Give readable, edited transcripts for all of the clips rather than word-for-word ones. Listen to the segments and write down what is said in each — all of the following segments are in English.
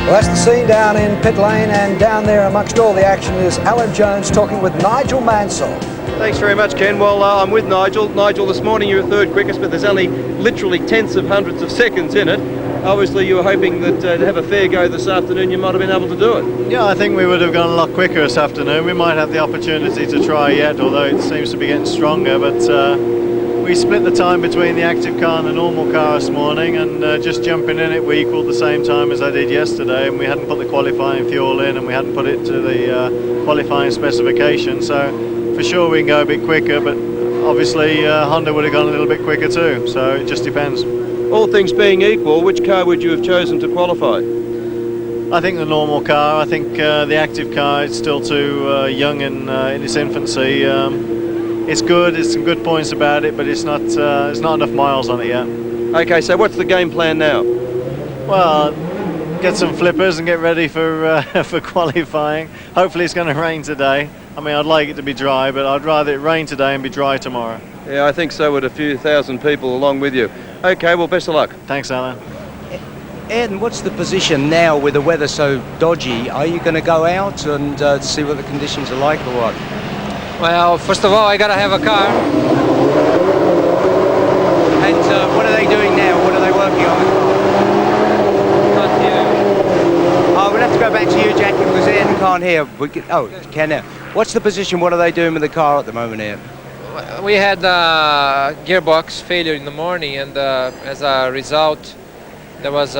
Well, that's the scene down in pit lane, and down there amongst all the action is Alan Jones talking with Nigel Mansell. Thanks very much, Ken. Well, I'm with Nigel. Nigel, this morning you were third quickest, but there's only literally tenths of hundreds of seconds in it. Obviously you were hoping that to have a fair go this afternoon you might have been able to do it. Yeah, I think we would have gone a lot quicker this afternoon. We might have the opportunity to try yet, although it seems to be getting stronger, but we split the time between the active car and the normal car this morning, and just jumping in it we equalled the same time as I did yesterday, and we hadn't put the qualifying fuel in and we hadn't put it to the qualifying specification, so for sure we can go a bit quicker, but obviously Honda would have gone a little bit quicker too, so it just depends. All things being equal, which car would you have chosen to qualify? I think the normal car. I think the active car is still too young and in its infancy. It's good, there's some good points about it, but it's not enough miles on it yet. Okay, so what's the game plan now? Well, get some flippers and get ready for for qualifying. Hopefully it's going to rain today. I mean, I'd like it to be dry, but I'd rather it rain today and be dry tomorrow. Yeah, I think so, with a few thousand people along with you. Okay, well, best of luck. Thanks, Alan. Ed, what's the position now with the weather so dodgy? Are you going to go out and see what the conditions are like, or what? Well, first of all, I gotta have a car. And what are they doing now? What are they working on? Can't hear. Oh, we'll have to go back to you, Jackie, because Ed can't hear. Can now. What's the position? What are they doing with the car at the moment, Ed? We had a gearbox failure in the morning, and as a result, there was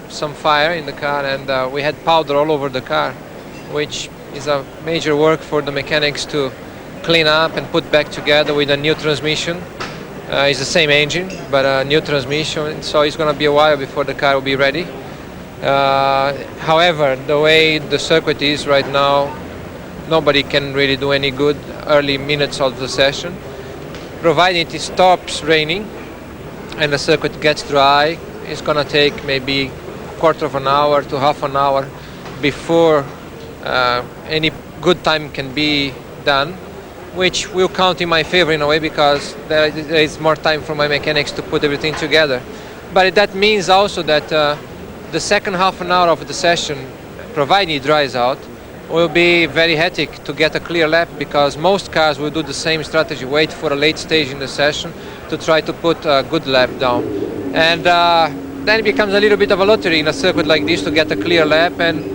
some fire in the car, and we had powder all over the car, which is a major work for the mechanics to clean up and put back together with a new transmission. It's the same engine, but a new transmission, so it's going to be a while before the car will be ready. However, the way the circuit is right now, nobody can really do any good early minutes of the session. Provided it stops raining and the circuit gets dry, it's going to take maybe a quarter of an hour to half an hour before any good time can be done, which will count in my favor in a way, because there is more time for my mechanics to put everything together. But that means also that the second half an hour of the session, provided it dries out, will be very hectic to get a clear lap, because most cars will do the same strategy, wait for a late stage in the session to try to put a good lap down. And then it becomes a little bit of a lottery in a circuit like this to get a clear lap, and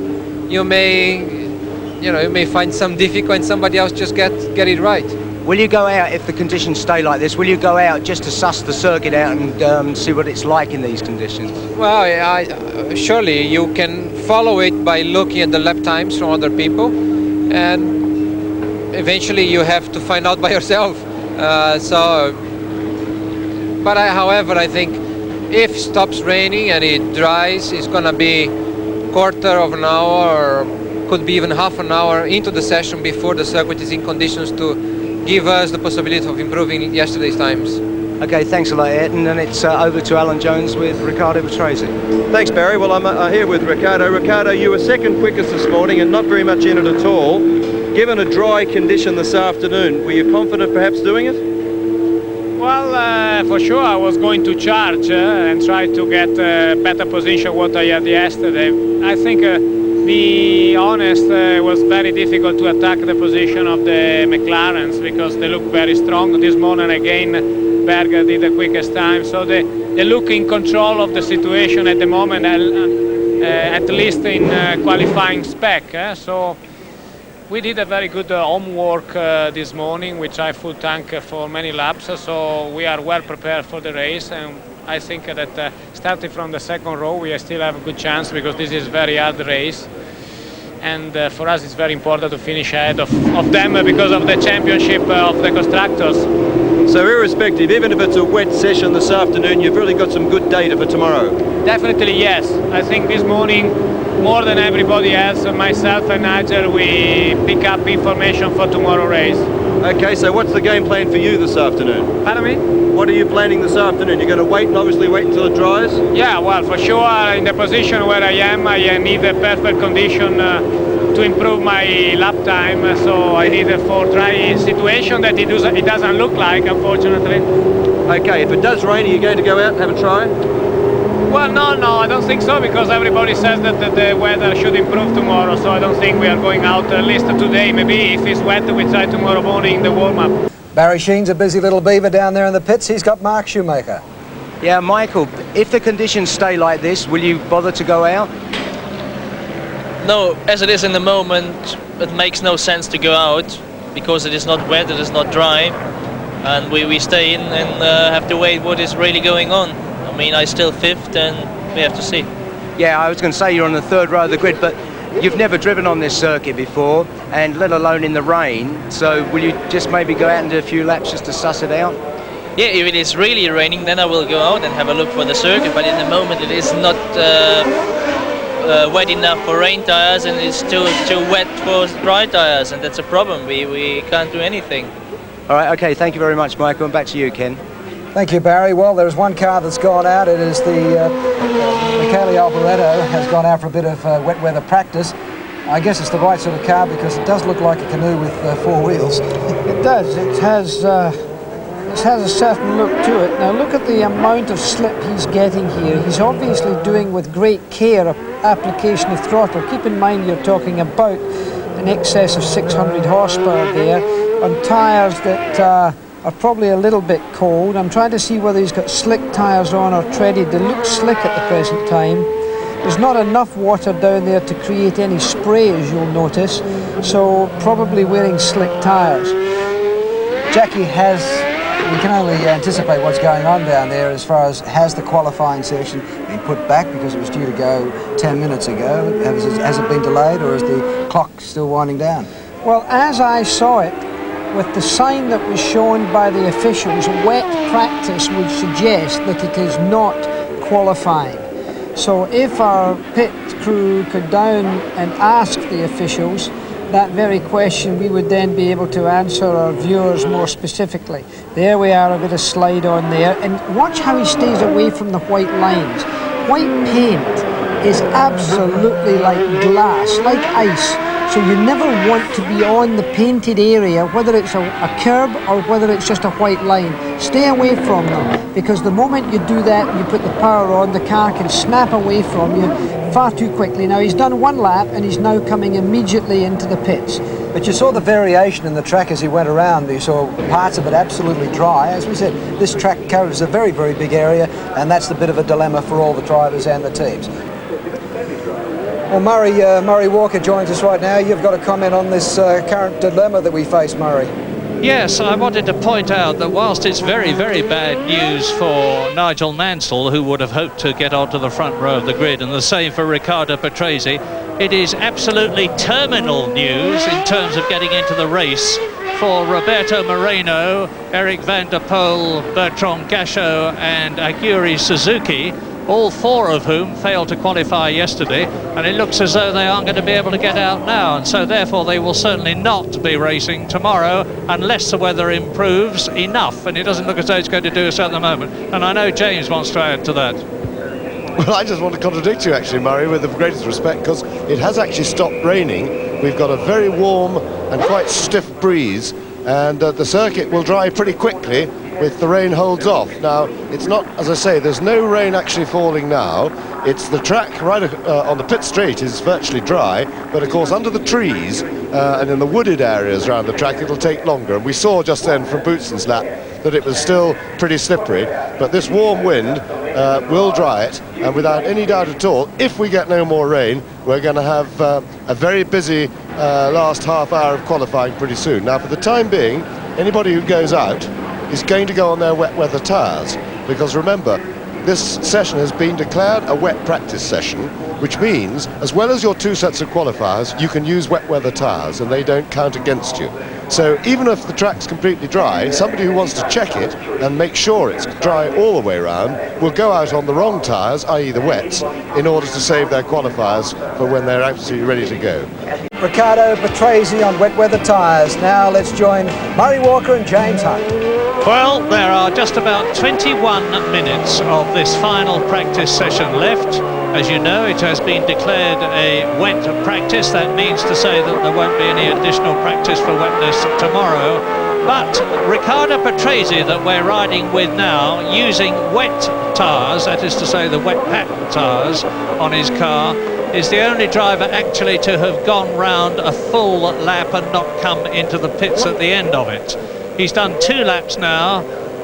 you may find some difficult and somebody else just get it right. Will you go out, if the conditions stay like this, will you go out just to suss the circuit out and see what it's like in these conditions? Well, surely you can follow it by looking at the lap times from other people, and eventually you have to find out by yourself. However, I think if it stops raining and it dries, it's going to be quarter of an hour, or could be even half an hour into the session before the circuit is in conditions to give us the possibility of improving yesterday's times. Okay, thanks a lot, Ed, and then it's over to Alan Jones with Ricardo Patrese. Thanks, Barry. Well, I'm here with Ricardo. Ricardo, you were second quickest this morning and not very much in it at all. Given a dry condition this afternoon, were you confident perhaps doing it? Well, for sure I was going to charge and try to get a better position what I had yesterday. I think, be honest, it was very difficult to attack the position of the McLarens because they look very strong. This morning again, Berger did the quickest time, so they look in control of the situation at the moment, at least in qualifying spec. So we did a very good homework this morning. We tried full tank for many laps, so we are well prepared for the race, and I think that starting from the second row we still have a good chance, because this is a very hard race, and for us it's very important to finish ahead of them because of the championship of the constructors. So irrespective, even if it's a wet session this afternoon, you've really got some good data for tomorrow? Definitely yes. I think this morning, more than everybody else, myself and Nigel, we pick up information for tomorrow's race. Okay, so what's the game plan for you this afternoon? Pardon me? What are you planning this afternoon? You're going to wait and obviously wait until it dries? Yeah, well, for sure, in the position where I am, I need a perfect condition to improve my lap time, so I need a for dry situation that it doesn't look like, unfortunately. Okay, if it does rain, are you going to go out and have a try? Well, no, I don't think so, because everybody says that the weather should improve tomorrow, so I don't think we are going out at least today. Maybe if it's wet, we try tomorrow morning the warm-up. Barry Sheene's a busy little beaver down there in the pits. He's got Mark Schumacher. Yeah, Michael, if the conditions stay like this, will you bother to go out? No, as it is in the moment, it makes no sense to go out, because it is not wet, it is not dry, and we stay in and have to wait what is really going on. I mean, I still fifth, and we have to see. Yeah, I was going to say you're on the third row of the grid, but you've never driven on this circuit before, and let alone in the rain, so will you just maybe go out and do a few laps just to suss it out? Yeah, if it is really raining, then I will go out and have a look for the circuit, but in the moment it is not wet enough for rain tires, and it's too wet for dry tires, and that's a problem. We can't do anything. All right, okay, thank you very much, Michael, and back to you, Ken. Thank you, Barry. Well, there's one car that's gone out. It is the Michele Alboreto has gone out for a bit of wet weather practice. I guess it's the right sort of car, because it does look like a canoe with 4 wheels. It does. It has a certain look to it. Now look at the amount of slip he's getting here. He's obviously doing with great care application of throttle. Keep in mind you're talking about an excess of 600 horsepower there on tyres that are probably a little bit cold. I'm trying to see whether he's got slick tyres on or treaded. They look slick at the present time. There's not enough water down there to create any spray, as you'll notice, so probably wearing slick tyres. Jackie we can only anticipate what's going on down there as far as has the qualifying session been put back because it was due to go 10 minutes ago. Has it been delayed, or is the clock still winding down? Well, as I saw it, with the sign that was shown by the officials, wet practice would suggest that it is not qualifying. So if our pit crew could down and ask the officials that very question, we would then be able to answer our viewers more specifically. There we are, a bit of slide on there, and watch how he stays away from the white lines. White paint is absolutely like glass, like ice, so you never want to be on the painted area, whether it's a curb or whether it's just a white line. Stay away from them, because the moment you do that and you put the power on, the car can snap away from you far too quickly. Now he's done one lap and he's now coming immediately into the pits. But you saw the variation in the track as he went around. You saw parts of it absolutely dry. As we said, this track covers a very, very big area, and that's the bit of a dilemma for all the drivers and the teams. Well, Murray Walker joins us right now. You've got a comment on this current dilemma that we face, Murray. Yes, I wanted to point out that whilst it's very, very bad news for Nigel Mansell, who would have hoped to get onto the front row of the grid, and the same for Riccardo Patrese, it is absolutely terminal news in terms of getting into the race for Roberto Moreno, Eric van der Poel, Bertrand Gachot and Aguri Suzuki, all 4 of whom failed to qualify yesterday, and it looks as though they aren't going to be able to get out now, and so therefore they will certainly not be racing tomorrow unless the weather improves enough, and it doesn't look as though it's going to do so at the moment. And I know James wants to add to that. Well, I just want to contradict you actually, Murray, with the greatest respect, because it has actually stopped raining. We've got a very warm and quite stiff breeze, and the circuit will dry pretty quickly if the rain holds off. Now, it's not, as I say, there's no rain actually falling now. It's the track right on the pit straight is virtually dry, but of course under the trees and in the wooded areas around the track it'll take longer. And we saw just then from Bootson's lap that it was still pretty slippery, but this warm wind will dry it, and without any doubt at all, if we get no more rain, we're going to have a very busy last half hour of qualifying pretty soon. Now, for the time being, anybody who goes out is going to go on their wet weather tyres, because remember, this session has been declared a wet practice session, which means as well as your 2 sets of qualifiers, you can use wet weather tyres and they don't count against you. So even if the track's completely dry, somebody who wants to check it and make sure it's dry all the way around will go out on the wrong tyres, i.e. the wets, in order to save their qualifiers for when they're absolutely ready to go. Riccardo Patrese on wet weather tyres. Now let's join Murray Walker and James Hunt. Well, there are just about 21 minutes of this final practice session left. As you know, it has been declared a wet practice. That means to say that there won't be any additional practice for wetness tomorrow. But Riccardo Patrese, that we're riding with now, using wet tyres, that is to say the wet pattern tyres on his car, is the only driver actually to have gone round a full lap and not come into the pits at the end of it. He's done 2 laps now,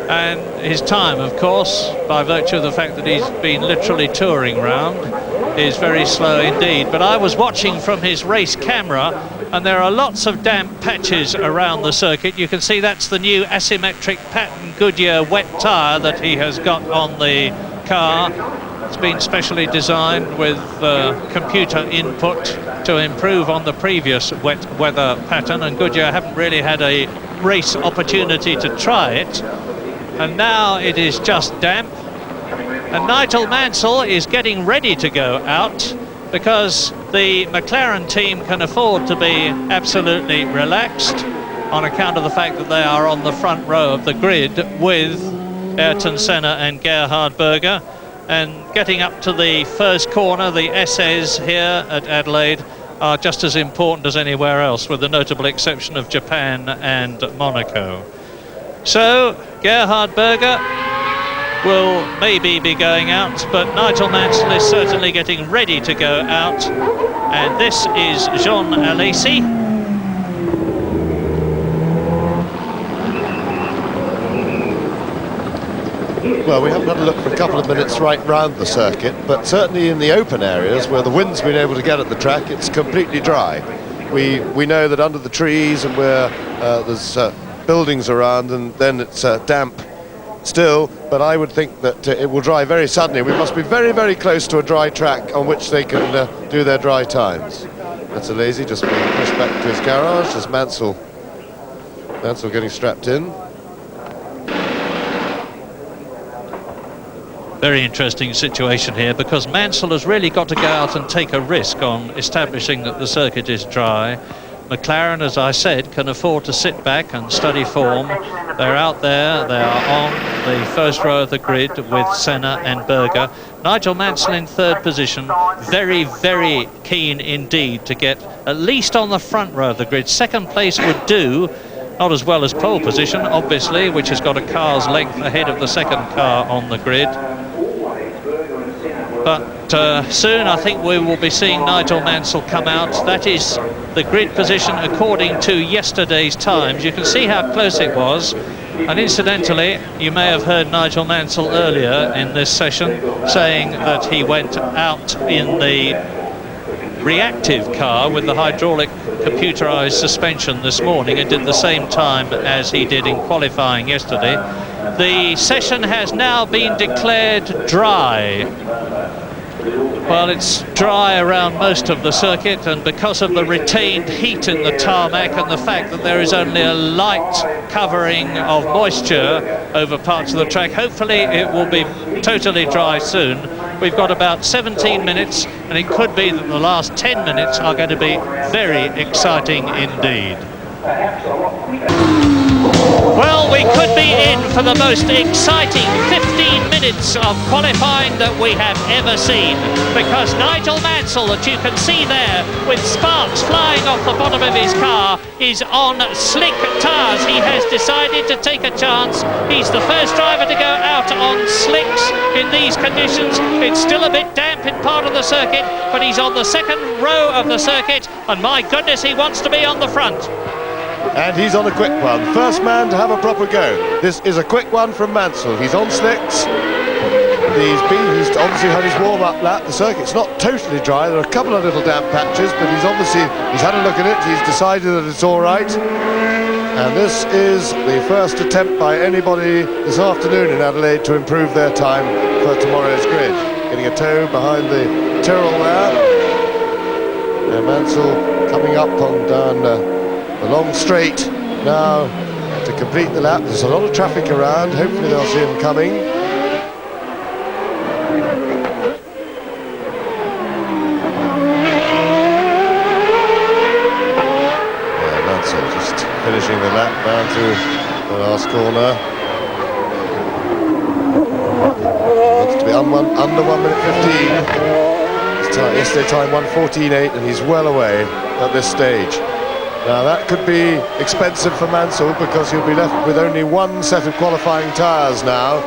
and his time, of course, by virtue of the fact that he's been literally touring round, is very slow indeed. But I was watching from his race camera, and there are lots of damp patches around the circuit. You can see that's the new asymmetric pattern Goodyear wet tyre that he has got on the car. It's been specially designed with computer input to improve on the previous wet weather pattern, and Goodyear haven't really had a race opportunity to try it, and now it is just damp. And Nigel Mansell is getting ready to go out, because the McLaren team can afford to be absolutely relaxed on account of the fact that they are on the front row of the grid with Ayrton Senna and Gerhard Berger. And getting up to the first corner, the SEs here at Adelaide are just as important as anywhere else, with the notable exception of Japan and Monaco. So Gerhard Berger will maybe be going out, but Nigel Mansell is certainly getting ready to go out, and this is Jean Alesi. Well, we haven't had a look for a couple of minutes right round the circuit, but certainly in the open areas where the wind's been able to get at the track, it's completely dry. We know that under the trees and where there's buildings around, and then it's damp still, but I would think that it will dry very suddenly. We must be very, very close to a dry track on which they can do their dry times. That's a lazy, just being pushed back to his garage. There's Mansell getting strapped in. Very interesting situation here, because Mansell has really got to go out and take a risk on establishing that the circuit is dry. McLaren, as I said, can afford to sit back and study form. They're out there, they are on the first row of the grid with Senna and Berger. Nigel Mansell in 3rd position, very, very keen indeed to get at least on the front row of the grid. 2nd place would do, not as well as pole position, obviously, which has got a car's length ahead of the 2nd car on the grid. But soon I think we will be seeing Nigel Mansell come out. That is the grid position according to yesterday's times. You can see how close it was. And incidentally, you may have heard Nigel Mansell earlier in this session saying that he went out in the reactive car with the hydraulic computerized suspension this morning and did the same time as he did in qualifying yesterday. The session has now been declared dry. Well, it's dry around most of the circuit, and because of the retained heat in the tarmac and the fact that there is only a light covering of moisture over parts of the track, hopefully it will be totally dry soon. We've got about 17 minutes, and it could be that the last 10 minutes are going to be very exciting indeed. Well, we could be in for the most exciting 15 minutes of qualifying that we have ever seen, because Nigel Mansell, that you can see there with sparks flying off the bottom of his car, is on slick tyres. He has decided to take a chance. He's the first driver to go out on slicks in these conditions. It's still a bit damp in part of the circuit, but he's on the 2nd row of the circuit, and my goodness, he wants to be on the front. And he's on a quick one. First man to have a proper go. This is a quick one from Mansell. He's on slicks. He's obviously had his warm-up lap. The circuit's not totally dry. There are a couple of little damp patches, but he's had a look at it. He's decided that it's all right. And this is the first attempt by anybody this afternoon in Adelaide to improve their time for tomorrow's grid. Getting a toe behind the Tyrrell there. And Mansell coming up on down the long straight now to complete the lap. There's a lot of traffic around. Hopefully they'll see him coming. Yeah, Mansell just finishing the lap down to the last corner. Wants to be under 1 minute 15. Yesterday time 1:14.8, and he's well away at this stage. Now that could be expensive for Mansell because he'll be left with only one set of qualifying tyres now,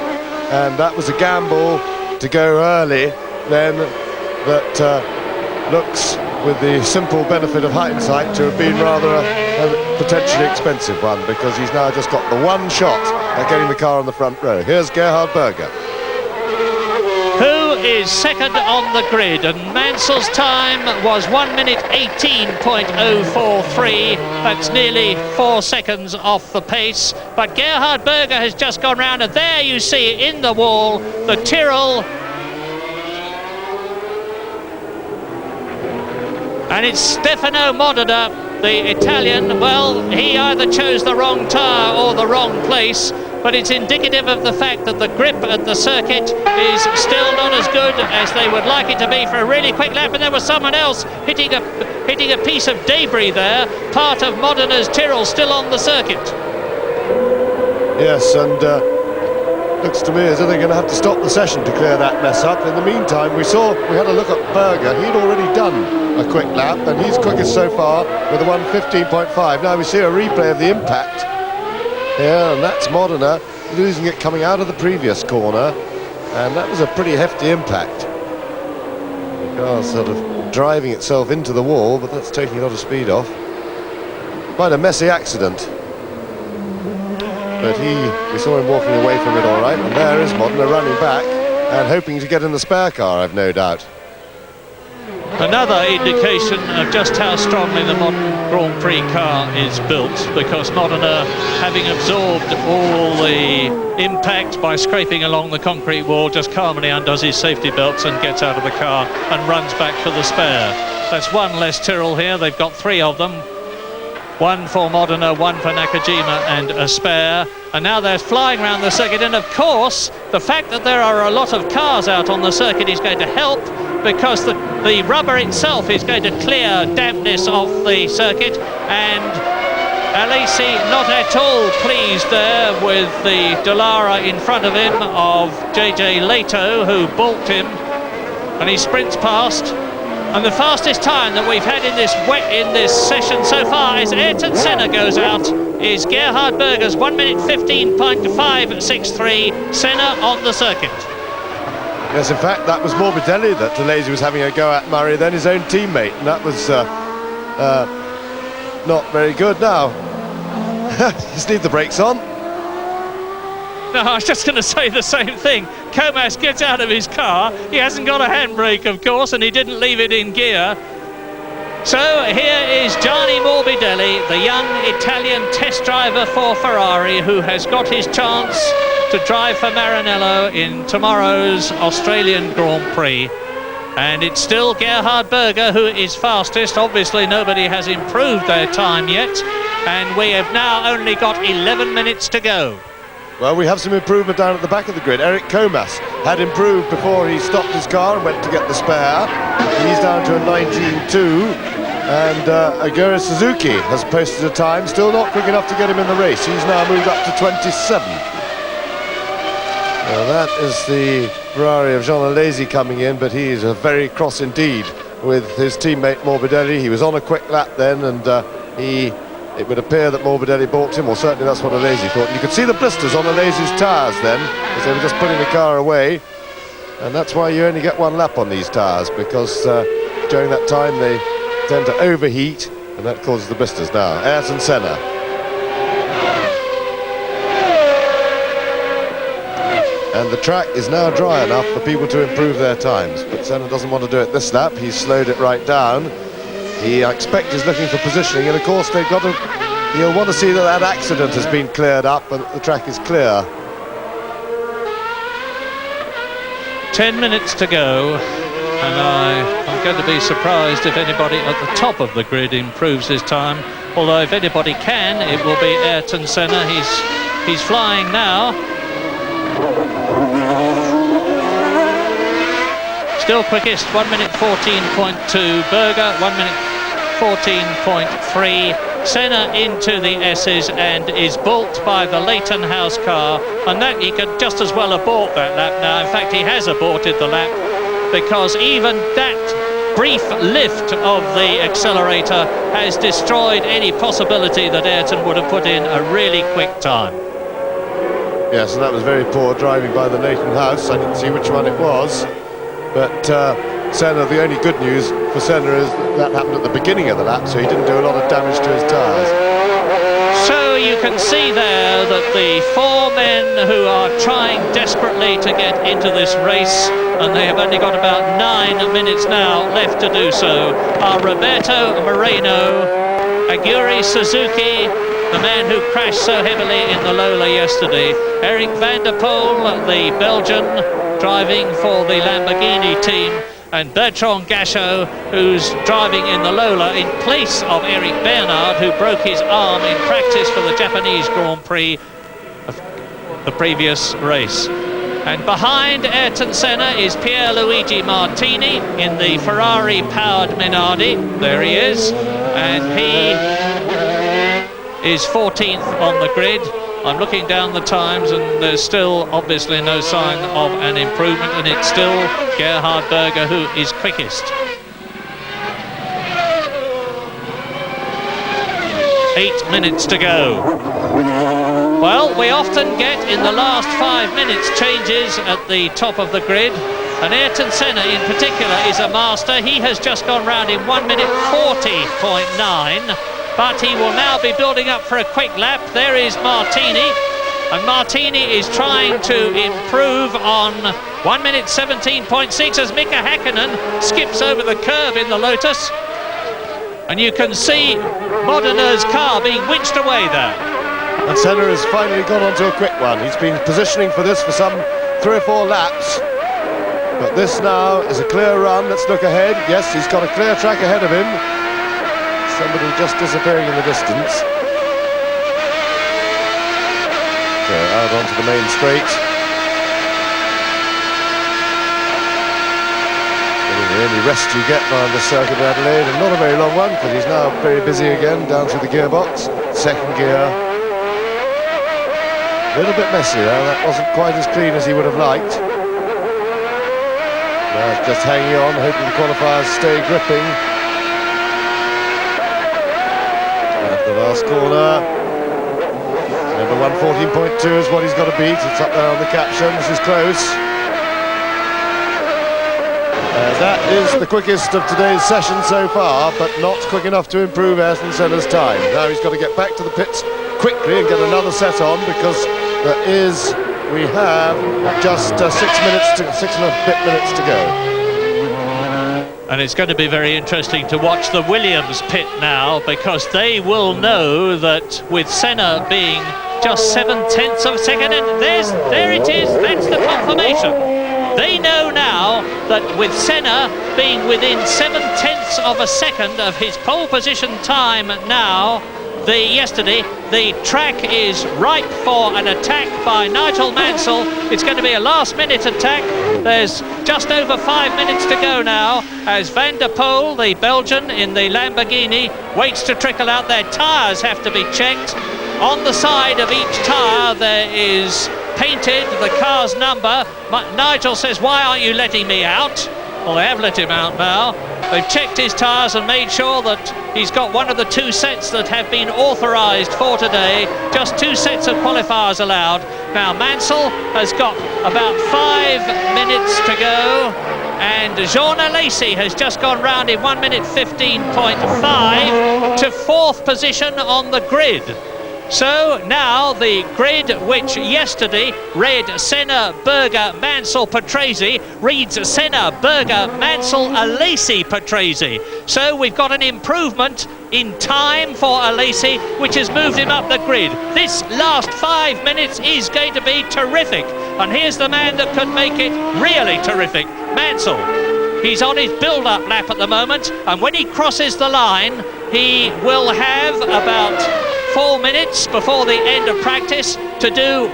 and that was a gamble to go early then that looks, with the simple benefit of hindsight, to have been rather a potentially expensive one, because he's now just got the one shot at getting the car on the front row. Here's Gerhard Berger, who is second on the grid, and Mansell's time was 1 minute 18.043. That's nearly 4 seconds off the pace, but Gerhard Berger has just gone round, and there you see in the wall the Tyrrell, and it's Stefano Modena, the Italian. Well, he either chose the wrong tyre or the wrong place, but it's indicative of the fact that the grip at the circuit is still not as good as they would like it to be for a really quick lap, and there was someone else hitting a piece of debris there, part of Modena's Tyrrell still on the circuit. yes, and looks to me as though they're going to have to stop the session to clear that mess up. In the meantime, we had a look at Berger. He'd already done a quick lap, and he's quickest so far with a 1:15.5. Now we see a replay of the impact here, and that's Modena losing it coming out of the previous corner, and that was a pretty hefty impact. The car sort of driving itself into the wall, but that's taking a lot of speed off. Quite a messy accident. But we saw him walking away from it all right, and there is Modena running back and hoping to get in the spare car, I've no doubt. Another indication of just how strongly the modern Grand Prix car is built, because Modena, having absorbed all the impact by scraping along the concrete wall, just calmly undoes his safety belts and gets out of the car and runs back for the spare. That's one less Tyrrell here. They've got 3 of them. One for Modena, one for Nakajima, and a spare. And now they're flying around the circuit, and of course the fact that there are a lot of cars out on the circuit is going to help, because the rubber itself is going to clear dampness off the circuit. And Alesi not at all pleased there with the Dallara in front of him of JJ Leto, who balked him, and he sprints past. And the fastest time that we've had in this session so far, as Ayrton Senna goes out, is Gerhard Berger's 1 minute 15.563. Senna on the circuit. Yes, in fact, that was Morbidelli that Alesi was having a go at Murray, then his own teammate, and that was not very good. Now, just leave the brakes on. No, I was just going to say the same thing. Comas gets out of his car. He hasn't got a handbrake, of course, and he didn't leave it in gear. So here is Gianni Morbidelli, the young Italian test driver for Ferrari, who has got his chance to drive for Maranello in tomorrow's Australian Grand Prix. And it's still Gerhard Berger who is fastest. Obviously nobody has improved their time yet, and we have now only got 11 minutes to go. Well, we have some improvement down at the back of the grid. Eric Comas had improved before he stopped his car and went to get the spare. He's down to a 19.2, and Agura Suzuki has posted a time, still not quick enough to get him in the race. He's now moved up to 27. Well, that is the Ferrari of Jean Alesi coming in, but he is very cross indeed with his teammate Morbidelli. He was on a quick lap then, and it would appear that Morbidelli balked him, or certainly that's what Alesi thought. You could see the blisters on Alesi's tyres then, as they were just putting the car away. And that's why you only get 1 lap on these tyres, because during that time they tend to overheat, and that causes the blisters. Now, Ayrton Senna. And the track is now dry enough for people to improve their times, but Senna doesn't want to do it this lap. He's slowed it right down. I expect he's looking for positioning, and of course you'll want to see that accident has been cleared up and the track is clear. 10 minutes to go, and I'm going to be surprised if anybody at the top of the grid improves his time, although if anybody can, it will be Ayrton Senna. He's flying now. Still quickest, 1 minute 14.2. Berger, 1 minute 14.3. Senna into the S's and is balked by the Leighton House car, and that he could just as well abort that lap now. In fact, he has aborted the lap, because even that brief lift of the accelerator has destroyed any possibility that Ayrton would have put in a really quick time. Yes, and that was very poor driving by the Nathan House. I didn't see which one it was, but Senna, the only good news for Senna is that happened at the beginning of the lap, so he didn't do a lot of damage to his tyres. So you can see there that the 4 men who are trying desperately to get into this race, and they have only got about 9 minutes now left to do so, are Roberto Moreno, Aguri Suzuki, the man who crashed so heavily in the Lola yesterday, Eric van der Poel, the Belgian, driving for the Lamborghini team, and Bertrand Gachot, who's driving in the Lola in place of Eric Bernard, who broke his arm in practice for the Japanese Grand Prix of the previous race. And behind Ayrton Senna is Pierluigi Martini in the Ferrari-powered Minardi. There he is, and he is 14th on the grid. I'm looking down the times, and there's still obviously no sign of an improvement, and it's still Gerhard Berger who is quickest. 8 minutes to go. Well, we often get in the last 5 minutes changes at the top of the grid, and Ayrton Senna in particular is a master. He has just gone round in 1 minute 40.9. But he will now be building up for a quick lap. There is Martini, and Martini is trying to improve on 1 minute 17.6 as Mika Häkkinen skips over the curve in the Lotus. And you can see Modena's car being winched away there. And Senna has finally got onto a quick one. He's been positioning for this for some 3 or 4 laps. But this now is a clear run. Let's look ahead. Yes, he's got a clear track ahead of him. Somebody just disappearing in the distance. So out onto the main straight. The only rest you get on the circuit of Adelaide, and not a very long one, because he's now very busy again down through the gearbox. Second gear. A little bit messy there. That wasn't quite as clean as he would have liked. Now just hanging on, hoping the qualifiers stay gripping. The last corner, number 114.2 is what he's got to beat. It's up there on the caption. This is close. That is the quickest of today's session so far, but not quick enough to improve Ayrton Senna's time. Now he's got to get back to the pits quickly and get another set on, because we have just 6 and a bit minutes to go. And it's going to be very interesting to watch the Williams pit now, because they will know that with Senna being just 7/10 of a second, and there it is, that's the confirmation. They know now that with Senna being within 7/10 of a second of his pole position time now, yesterday, the track is ripe for an attack by Nigel Mansell. It's going to be a last-minute attack. There's just over 5 minutes to go now as Van der Poel, the Belgian in the Lamborghini, waits to trickle out. Their tyres have to be checked. On the side of each tyre there is painted the car's number. Nigel says, "Why aren't you letting me out?" Well, they have let him out now. They've checked his tyres and made sure that he's got one of the 2 sets that have been authorised for today. Just 2 sets of qualifiers allowed. Now Mansell has got about 5 minutes to go, and Jean Alesi has just gone round in 1 minute 15.5 to 4th position on the grid. So now the grid, which yesterday read Senna, Berger, Mansell, Patrese, reads Senna, Berger, Mansell, Alesi, Patrese. So we've got an improvement in time for Alesi, which has moved him up the grid. This last 5 minutes is going to be terrific. And here's the man that could make it really terrific, Mansell. He's on his build-up lap at the moment, and when he crosses the line, he will have about 4 minutes before the end of practice to do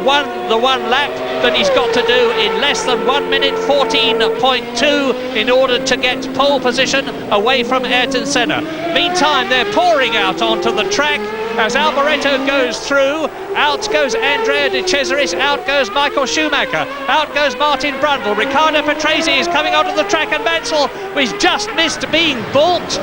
the one lap that he's got to do in less than 1 minute 14.2 in order to get pole position away from Ayrton Senna. Meantime, they're pouring out onto the track, as Alboreto goes through. Out goes Andrea de Cesaris, out goes Michael Schumacher, out goes Martin Brundle. Riccardo Patrese is coming onto the track, and Mansell, he's just missed being balked.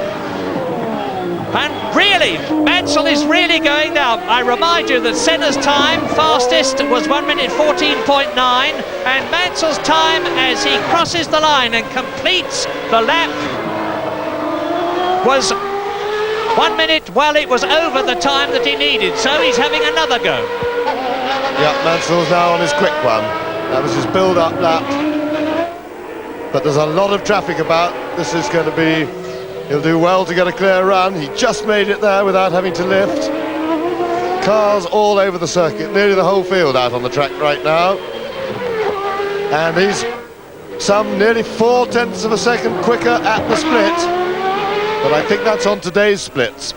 And really, Mansell is really going now. I remind you that Senna's time fastest was 1 minute 14.9, and Mansell's time as he crosses the line and completes the lap was 1 minute, well, it was over the time that he needed, so he's having another go. Yeah, Mansell's now on his quick one. That was his build-up lap. But there's a lot of traffic about. This is going to be... He'll do well to get a clear run. He just made it there without having to lift. Cars all over the circuit, nearly the whole field out on the track right now. And he's some nearly 0.4 of a second quicker at the split. But I think that's on today's splits.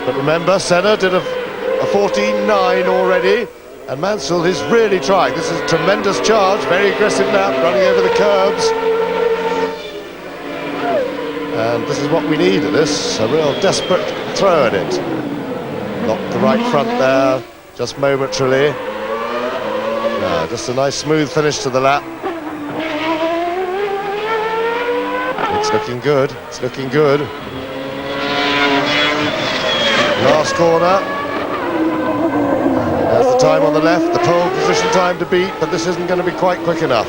But remember, Senna did a 14.9 already, and Mansell is really trying. This is a tremendous charge, very aggressive lap, running over the curbs. And this is what we need at this, a real desperate throw at it. Locked the right front there, just momentarily. No, just a nice smooth finish to the lap. It's looking good, it's looking good. Last corner. There's the time on the left, the pole position time to beat, but this isn't going to be quite quick enough.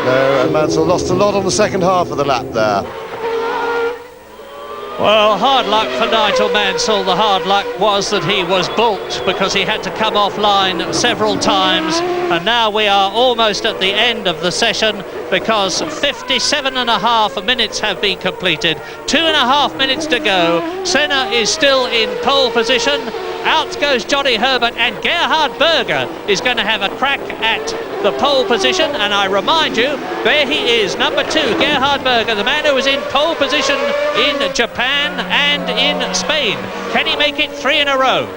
No, and Mansell lost a lot on the second half of the lap there. Well, hard luck for Nigel Mansell. The hard luck was that he was balked because he had to come offline several times, and now we are almost at the end of the session because 57.5 minutes have been completed. 2.5 minutes to go. Senna is still in pole position. Out goes Johnny Herbert, and Gerhard Berger is going to have a crack at the pole position, and I remind you, there he is, number 2, Gerhard Berger, the man who was in pole position in Japan and in Spain. Can he make it 3 in a row?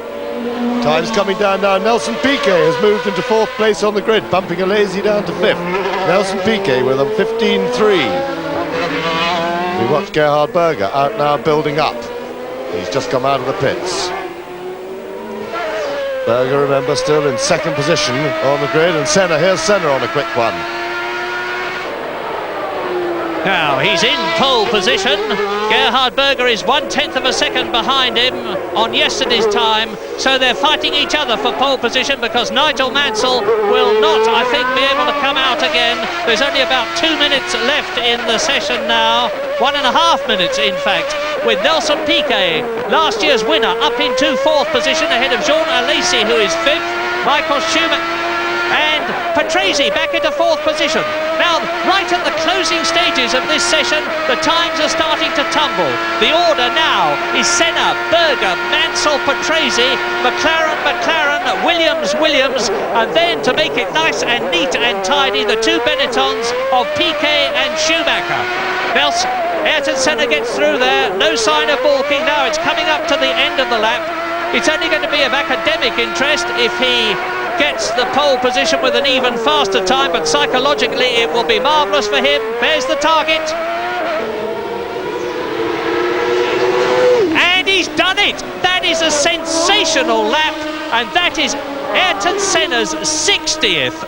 Time's coming down now. Nelson Piquet has moved into 4th place on the grid, bumping a lazy down to 5th. Nelson Piquet with a 15.3. We watch Gerhard Berger out now building up. He's just come out of the pits. Berger, remember, still in 2nd position on the grid, and Senna, here's Senna on a quick one. Now, he's in pole position. Gerhard Berger is 1/10 of a second behind him on yesterday's time, so they're fighting each other for pole position because Nigel Mansell will not, I think, be able to come out again. There's only about 2 minutes left in the session now, 1.5 minutes, in fact, with Nelson Piquet, last year's winner, up into 4th position ahead of Jean Alesi, who is 5th, Michael Schumacher, and Patrese back into 4th position. Now, right at the closing stages of this session, the times are starting to tumble. The order now is Senna, Berger, Mansell, Patrese, McLaren, Williams, and then to make it nice and neat and tidy, the 2 Benettons of Piquet and Schumacher. Now, Ayrton Senna gets through there, no sign of balking. Now it's coming up to the end of the lap. It's only going to be of academic interest if he gets the pole position with an even faster time, but psychologically it will be marvellous for him. There's the target. And he's done it! That is a sensational lap, and that is Ayrton Senna's 60th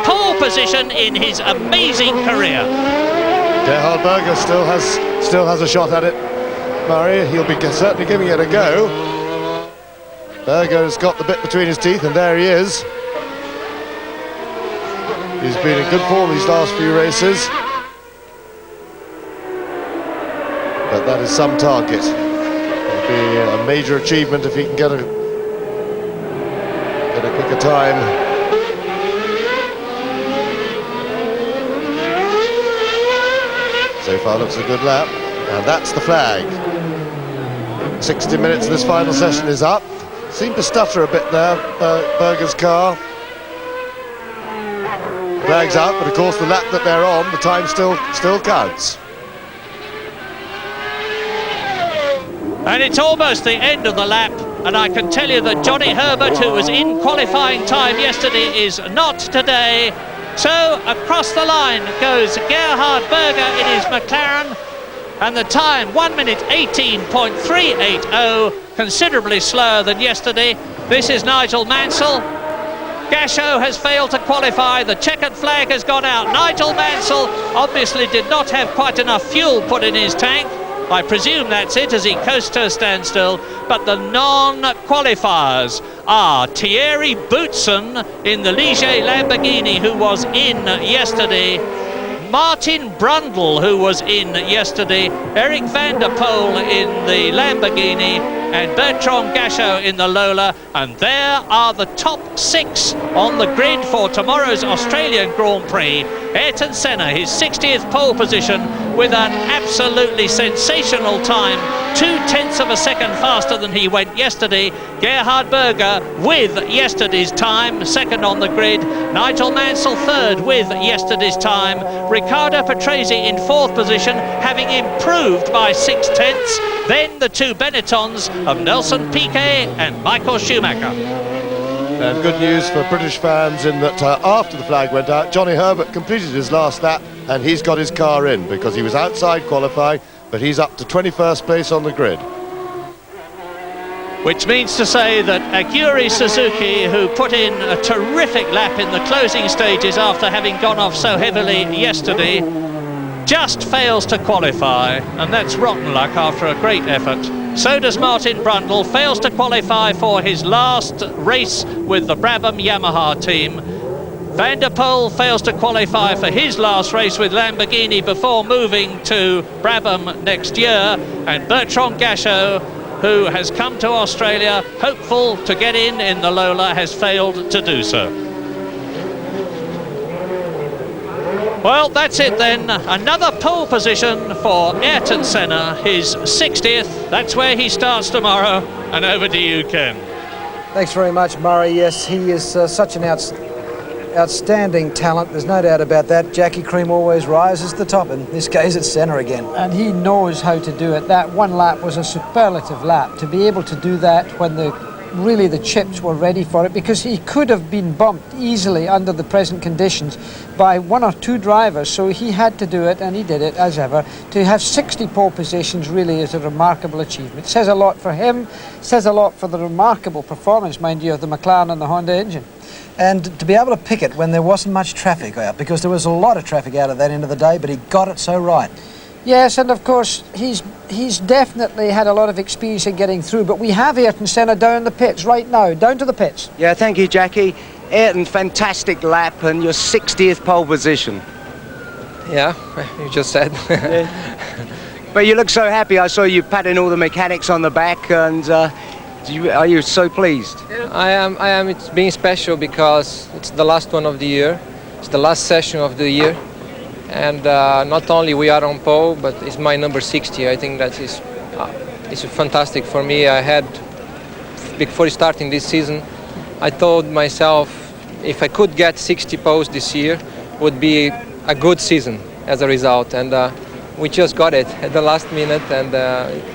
pole position in his amazing career. Gerhard Berger still has a shot at it, Murray. He'll be certainly giving it a go. Berger has got the bit between his teeth, and there he is. He's been in good form these last few races. But that is some target. It'll be a major achievement if he can get a quicker time. So far looks a good lap, and that's the flag. 60 minutes of this final session is up. Seemed to stutter a bit there, Berger's car. Flag's out, but of course the lap that they're on, the time still counts. And it's almost the end of the lap, and I can tell you that Johnny Herbert, who was in qualifying time yesterday, is not today. So across the line goes Gerhard Berger in his McLaren, and the time 1 minute 18.380, considerably slower than yesterday. This is Nigel Mansell. Gachot has failed to qualify. The checkered flag has gone out. Nigel Mansell obviously did not have quite enough fuel put in his tank. I presume that's it as he coasts to a standstill. But the non-qualifiers are Thierry Boutsen in the Ligier Lamborghini, who was in yesterday, Martin Brundle, who was in yesterday, Eric van der Poel in the Lamborghini, and Bertrand Gachot in the Lola. And there are the top 6 on the grid for tomorrow's Australian Grand Prix. Ayrton Senna, his 60th pole position, with an absolutely sensational time, 0.2 of a second faster than he went yesterday. Gerhard Berger with yesterday's time, second on the grid. Nigel Mansell third with yesterday's time. Riccardo Patrese in 4th position, having improved by 0.6. Then the 2 Benettons of Nelson Piquet and Michael Schumacher. And good news for British fans in that after the flag went out, Johnny Herbert completed his last lap and he's got his car in because he was outside qualifying, but he's up to 21st place on the grid. Which means to say that Aguri Suzuki, who put in a terrific lap in the closing stages after having gone off so heavily yesterday, just fails to qualify, and that's rotten luck after a great effort. So does Martin Brundle, fails to qualify for his last race with the Brabham Yamaha team. Van der Poel fails to qualify for his last race with Lamborghini before moving to Brabham next year. And Bertrand Gachot, who has come to Australia hopeful to get in the Lola, has failed to do so. Well, that's it then. Another pole position for Ayrton Senna, his 60th. That's where he starts tomorrow. And over to you, Ken. Thanks very much, Murray. Yes, he is such an outstanding talent. There's no doubt about that. Jackie Cream always rises to the top. In this case, it's Senna again. And he knows how to do it. That one lap was a superlative lap. To be able to do that when the chips were ready for it, because he could have been bumped easily under the present conditions by 1 or 2 drivers, so he had to do it, and he did it as ever. To have 60 pole positions really is a remarkable achievement. It says a lot for him, says a lot for the remarkable performance, mind you, of the McLaren and the Honda engine. And to be able to pick it when there wasn't much traffic out, because there was a lot of traffic out at that end of the day, but he got it so right. Yes, and of course he's definitely had a lot of experience in getting through, but we have Ayrton Senna down the pits right now, down to the pits. Yeah, thank you, Jackie. Ayrton, fantastic lap and your 60th pole position. Yeah, you just said. Yeah. But you look so happy. I saw you patting all the mechanics on the back, and are you so pleased? I am. It's been special because it's the last one of the year. It's the last session of the year. And not only we are on pole, but it's my number 60. I think that is it's fantastic for me. I had, before starting this season, I told myself if I could get 60 poles this year, would be a good season as a result. And we just got it at the last minute, and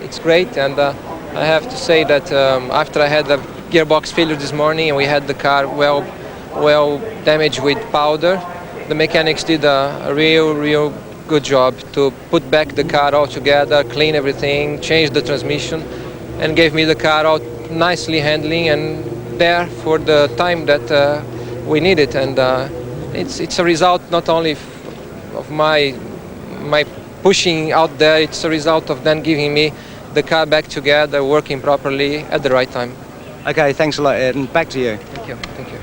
it's great. And I have to say that after I had a gearbox failure this morning, and we had the car well damaged with powder, the mechanics did a real good job to put back the car all together, clean everything, change the transmission, and gave me the car out nicely handling and there for the time that we needed. And it's a result not only of my pushing out there, it's a result of then giving me the car back together, working properly at the right time. Okay, thanks a lot, Ayrton. Back to you. Thank you. Thank you.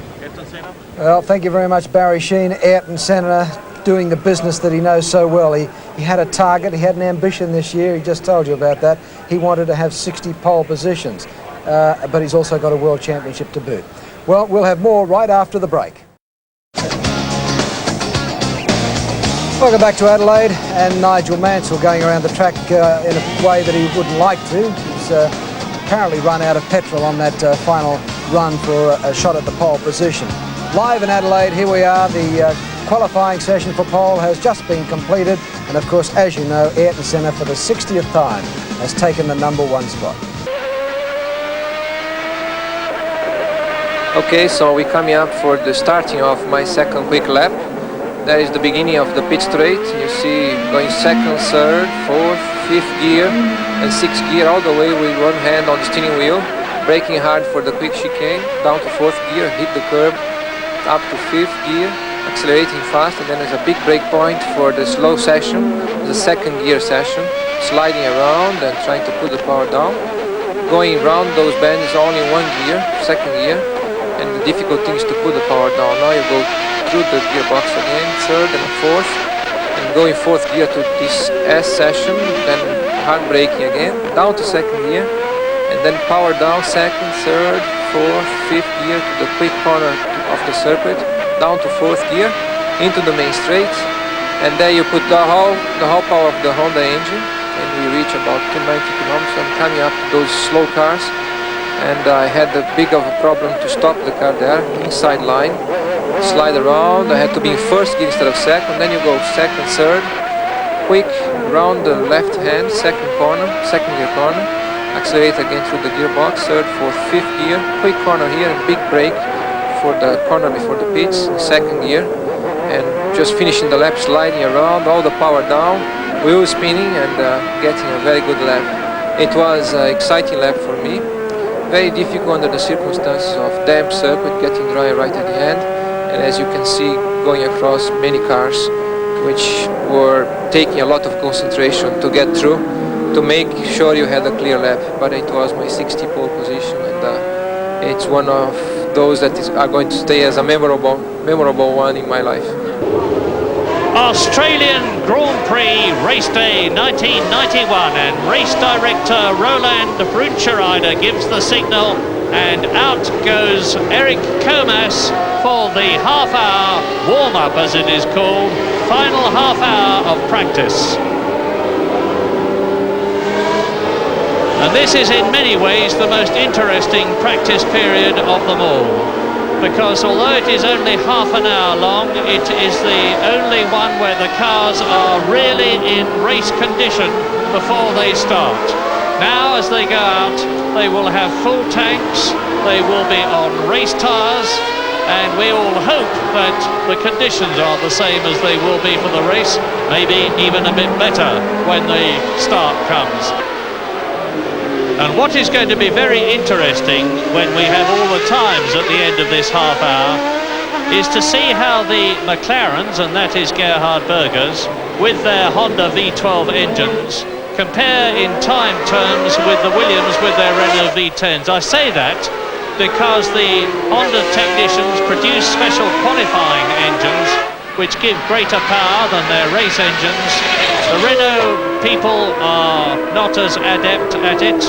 Well, thank you very much, Barry Sheene. Ayrton Senna doing the business that he knows so well. He had a target, he had an ambition this year, he just told you about that. He wanted to have 60 pole positions, but he's also got a World Championship to boot. Well, we'll have more right after the break. Welcome back to Adelaide, and Nigel Mansell going around the track in a way that he wouldn't like to. He's apparently run out of petrol on that final run for a shot at the pole position. Live in Adelaide, here we are. The qualifying session for pole has just been completed, and of course, as you know, Ayrton Senna for the 60th time has taken the #1 spot. Okay, so we're coming up for the starting of my second quick lap. That is the beginning of the pit straight. You see going second, third, fourth, fifth gear and sixth gear all the way with one hand on the steering wheel, braking hard for the quick chicane, down to fourth gear, hit the curb, up to fifth gear, accelerating fast, and then there's a big brake point for the slow session, the second gear session, sliding around and trying to put the power down. Going around those bends only one gear, second gear, and the difficult thing is to put the power down. Now you go through the gearbox again, third and fourth, and going fourth gear to this S session, then hard braking again, down to second gear, and then power down, second, third, fourth, fifth gear to the quick corner of the circuit, down to fourth gear, into the main straight, and there you put the whole power of the Honda engine, and we reach about 290 kilometers. I'm coming up to those slow cars, and I had a big of a problem to stop the car there, inside line, slide around. I had to be in first gear instead of second, then you go second, third, quick, round the left hand, second gear corner, accelerate again through the gearbox, third, fourth, fifth gear, quick corner here, and big brake for the corner before the pits, second gear, and just finishing the lap, sliding around, all the power down, wheel spinning, and getting a very good lap. It was an exciting lap for me, very difficult under the circumstances of damp circuit, getting dry right at the end, and as you can see, going across many cars which were taking a lot of concentration to get through, to make sure you had a clear lap. But it was my 60th pole position, and it's one of those that are going to stay as a memorable one in my life. Australian Grand Prix race day 1991, and race director Roland Brunchereider gives the signal, and out goes Eric Comas for the half-hour warm-up, as it is called, final half-hour of practice. And this is in many ways the most interesting practice period of them all, because although it is only half an hour long, it is the only one where the cars are really in race condition before they start. Now as they go out, they will have full tanks, they will be on race tyres, and we all hope that the conditions are the same as they will be for the race, maybe even a bit better when the start comes. And what is going to be very interesting when we have all the times at the end of this half hour is to see how the McLarens, and that is Gerhard Berger's, with their Honda V12 engines, compare in time terms with the Williams with their Renault V10s. I say that because the Honda technicians produce special qualifying engines which give greater power than their race engines. The Renault people are not as adept at it,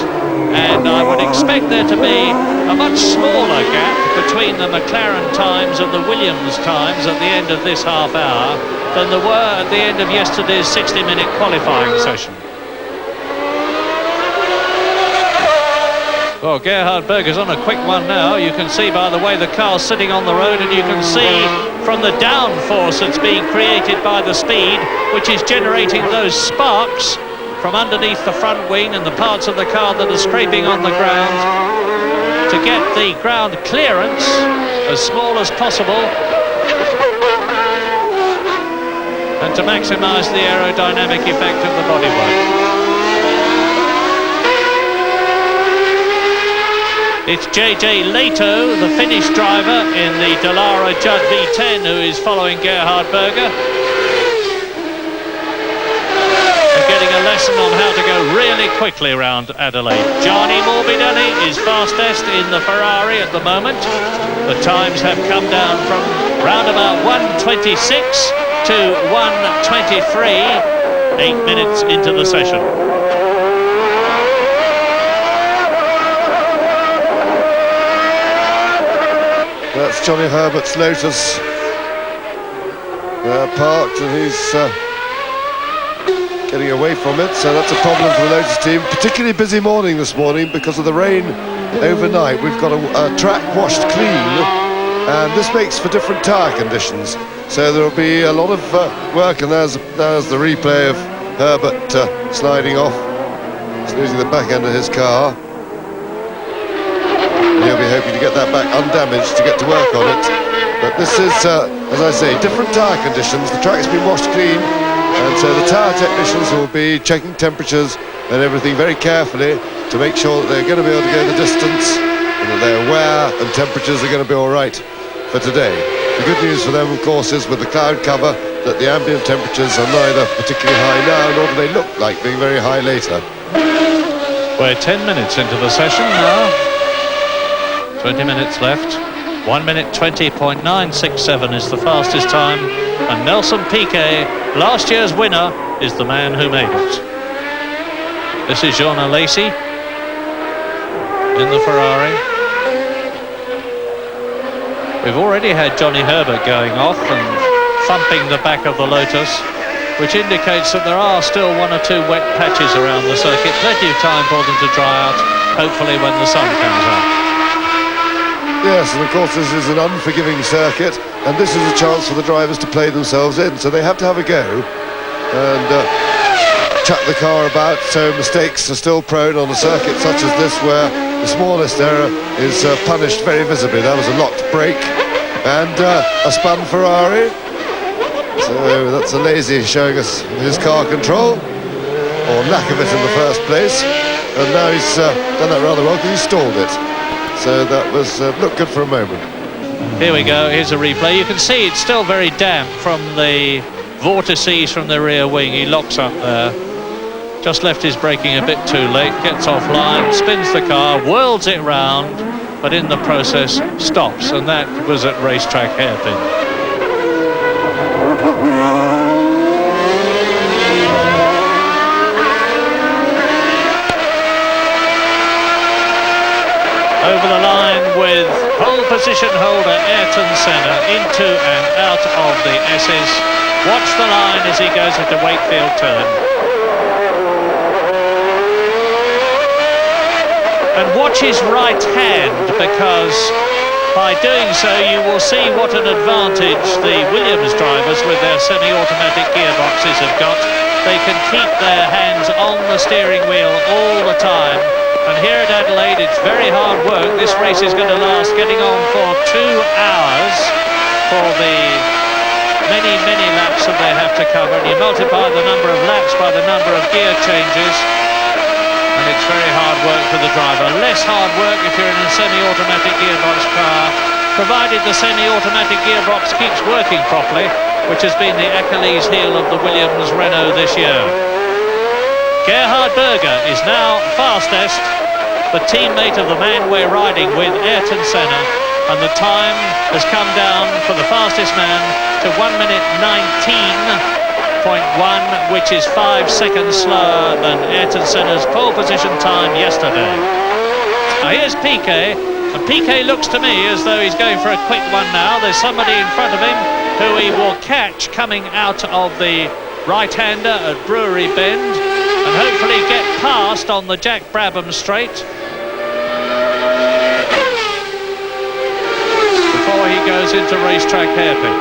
and I would expect there to be a much smaller gap between the McLaren times and the Williams times at the end of this half hour than there were at the end of yesterday's 60-minute qualifying session. Well, Gerhard Berger's on a quick one now. You can see by the way the car's sitting on the road, and you can see from the downforce that's being created by the speed, which is generating those sparks from underneath the front wing and the parts of the car that are scraping on the ground, to get the ground clearance as small as possible and to maximise the aerodynamic effect of the bodywork. It's JJ Leto, the Finnish driver in the Dallara Judd V10, who is following Gerhard Berger, and getting a lesson on how to go really quickly around Adelaide. Gianni Morbidelli is fastest in the Ferrari at the moment. The times have come down from round about 1:26 to 1:23, 8 minutes into the session. That's Johnny Herbert's Lotus parked, and he's getting away from it, so that's a problem for the Lotus team. Particularly busy morning this morning because of the rain overnight. We've got a track washed clean, and this makes for different tyre conditions, so there will be a lot of work. And there's the replay of Herbert sliding off. He's losing the back end of his car. He'll be hoping to get that back undamaged to get to work on it. But this is, as I say, different tyre conditions. The track's been washed clean, And so the tyre technicians will be checking temperatures and everything very carefully to make sure that they're going to be able to go the distance and that their wear and temperatures are going to be all right for today. The good news for them, of course, is with the cloud cover that the ambient temperatures are neither particularly high now, nor do they look like being very high later. We're 10 minutes into the session now. 20 minutes left. 1 minute 20.967 is the fastest time, and Nelson Piquet, last year's winner, is the man who made it. This is Jean Alesi in the Ferrari. We've already had Johnny Herbert going off and thumping the back of the Lotus, which indicates that there are still 1 or 2 wet patches around the circuit. Plenty of time for them to dry out, hopefully when the sun comes out. Yes, and of course this is an unforgiving circuit, and this is a chance for the drivers to play themselves in, so they have to have a go and chuck the car about, so mistakes are still prone on a circuit such as this, where the smallest error is punished very visibly. That was a locked brake and a spun Ferrari. So that's Alesi showing us his car control, or lack of it in the first place, and now he's done that rather well because he stalled it. So that was looked good for a moment. Here we go, here's a replay. You can see it's still very damp from the vortices from the rear wing. He locks up there. Just left his braking a bit too late, gets offline, spins the car, whirls it round, but in the process stops, and that was at racetrack hairpin. Over the line with pole position holder Ayrton Senna into and out of the S's. Watch the line as he goes into Wakefield turn. And watch his right hand, because by doing so you will see what an advantage the Williams drivers with their semi-automatic gearboxes have got. They can keep their hands on the steering wheel all the time. And here at Adelaide, it's very hard work. This race is going to last, getting on for 2 hours for the many, many laps that they have to cover. And you multiply the number of laps by the number of gear changes, and it's very hard work for the driver. Less hard work if you're in a semi-automatic gearbox car, provided the semi-automatic gearbox keeps working properly, which has been the Achilles heel of the Williams Renault this year. Gerhard Berger is now fastest, the teammate of the man we're riding with, Ayrton Senna, and the time has come down for the fastest man to 1 minute 19.1, which is 5 seconds slower than Ayrton Senna's pole position time yesterday. Now here's Piquet, and Piquet looks to me as though he's going for a quick one now. There's somebody in front of him who he will catch coming out of the right-hander at Brewery Bend, and hopefully get past on the Jack Brabham straight before he goes into racetrack hairpin.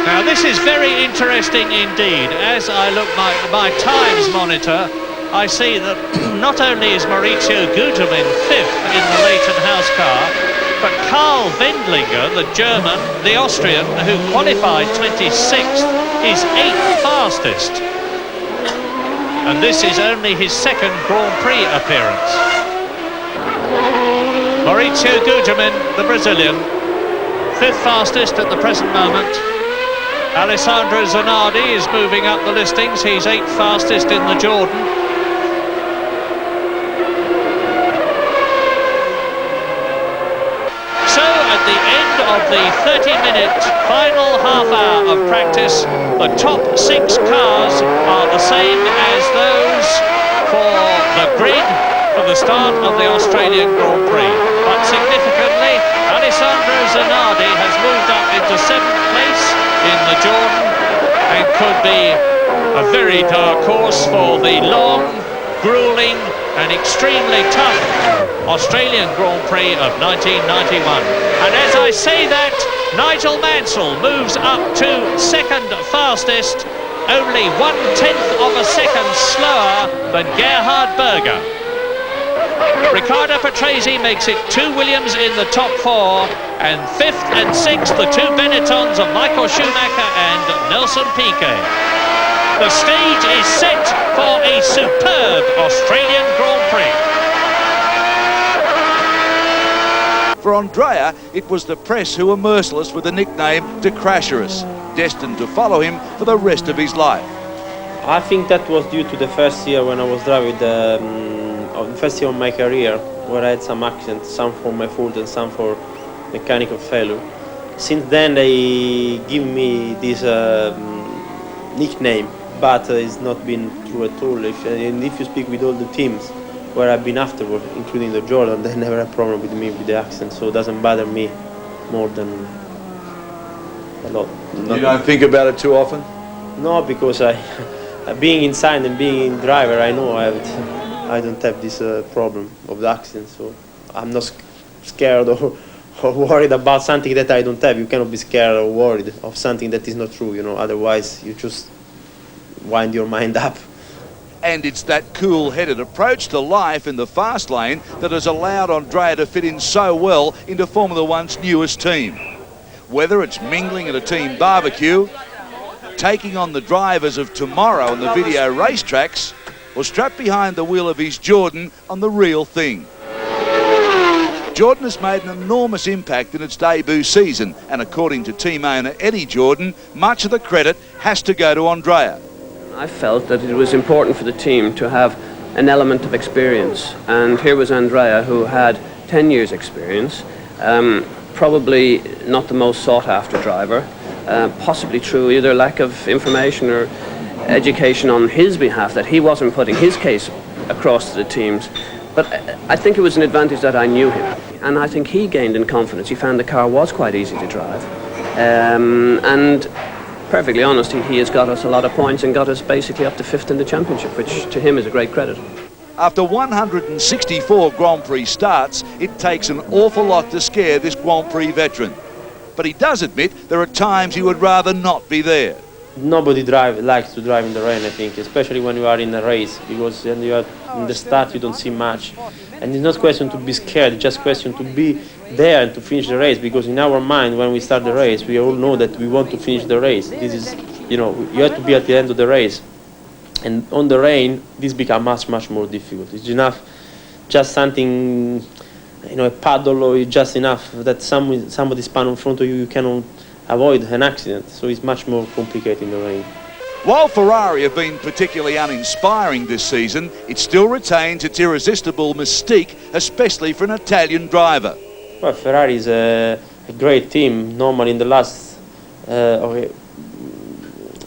Now this is very interesting indeed. As I look at my times monitor, I see that not only is Maurizio Gugelmin 5th in the Leighton House car, but Karl Wendlinger, the German, the Austrian, who qualified 26th, is 8th fastest. And this is only his 2nd Grand Prix appearance. Maurizio Gugelmin, the Brazilian, 5th fastest at the present moment. Alessandro Zanardi is moving up the listings. He's 8th fastest in the Jordan. So at the end of the 30-minute final half hour of practice, the top 6 cars are the same as those for the grid for the start of the Australian Grand Prix. But significantly, Alessandro Zanardi has moved up into 7th place in the Jordan and could be a very dark horse for the long, grueling and extremely tough Australian Grand Prix of 1991. And as I say that, Nigel Mansell moves up to 2nd fastest, only 1/10 of a second slower than Gerhard Berger. Ricardo Patrese makes it 2 Williams in the top 4, and 5th and 6th, the 2 Benettons of Michael Schumacher and Nelson Piquet. The stage is set for a superb Australian Grand Prix. For Andrea, it was the press who were merciless with the nickname Cesaris, destined to follow him for the rest of his life. I think that was due to the first year when I was driving, the first year of my career, where I had some accidents, some for my fault and some for mechanical failure. Since then they give me this nickname, but it's not been true at all. And if you speak with all the teams where I've been afterward, including the Jordan, they never had a problem with me with the accent, so it doesn't bother me more than a lot. You don't think about it too often? No, because being inside and being driver, I know I don't have this problem of the accent, so I'm not scared or worried about something that I don't have. You cannot be scared or worried of something that is not true, you know, otherwise you just wind your mind up. And it's that cool-headed approach to life in the fast lane that has allowed Andrea to fit in so well into Formula One's newest team. Whether it's mingling at a team barbecue, taking on the drivers of tomorrow on the video racetracks, or strapped behind the wheel of his Jordan on the real thing. Jordan has made an enormous impact in its debut season, and according to team owner Eddie Jordan, much of the credit has to go to Andrea. I felt that it was important for the team to have an element of experience, and here was Andrea, who had 10 years experience, probably not the most sought after driver, possibly through either lack of information or education on his behalf, that he wasn't putting his case across to the teams. But I think it was an advantage that I knew him, and I think he gained in confidence. He found the car was quite easy to drive, and perfectly honest, he has got us a lot of points and got us basically up to 5th in the championship, which to him is a great credit. After 164 Grand Prix starts, it takes an awful lot to scare this Grand Prix veteran. But he does admit there are times he would rather not be there. Nobody likes to drive in the rain, I think, especially when you are in a race, because when you are in the start you don't see much. And it's not a question to be scared, it's just a question to be there and to finish the race, because in our mind, when we start the race, we all know that we want to finish the race. This is, you know, you have to be at the end of the race. And on the rain, this becomes much, much more difficult. It's enough, just something, you know, a paddle, or it's just enough that somebody spun in front of you, you cannot avoid an accident. So it's much more complicated in the rain. While Ferrari have been particularly uninspiring this season, it still retains its irresistible mystique, especially for an Italian driver. Well, Ferrari is a great team. Normally in the last,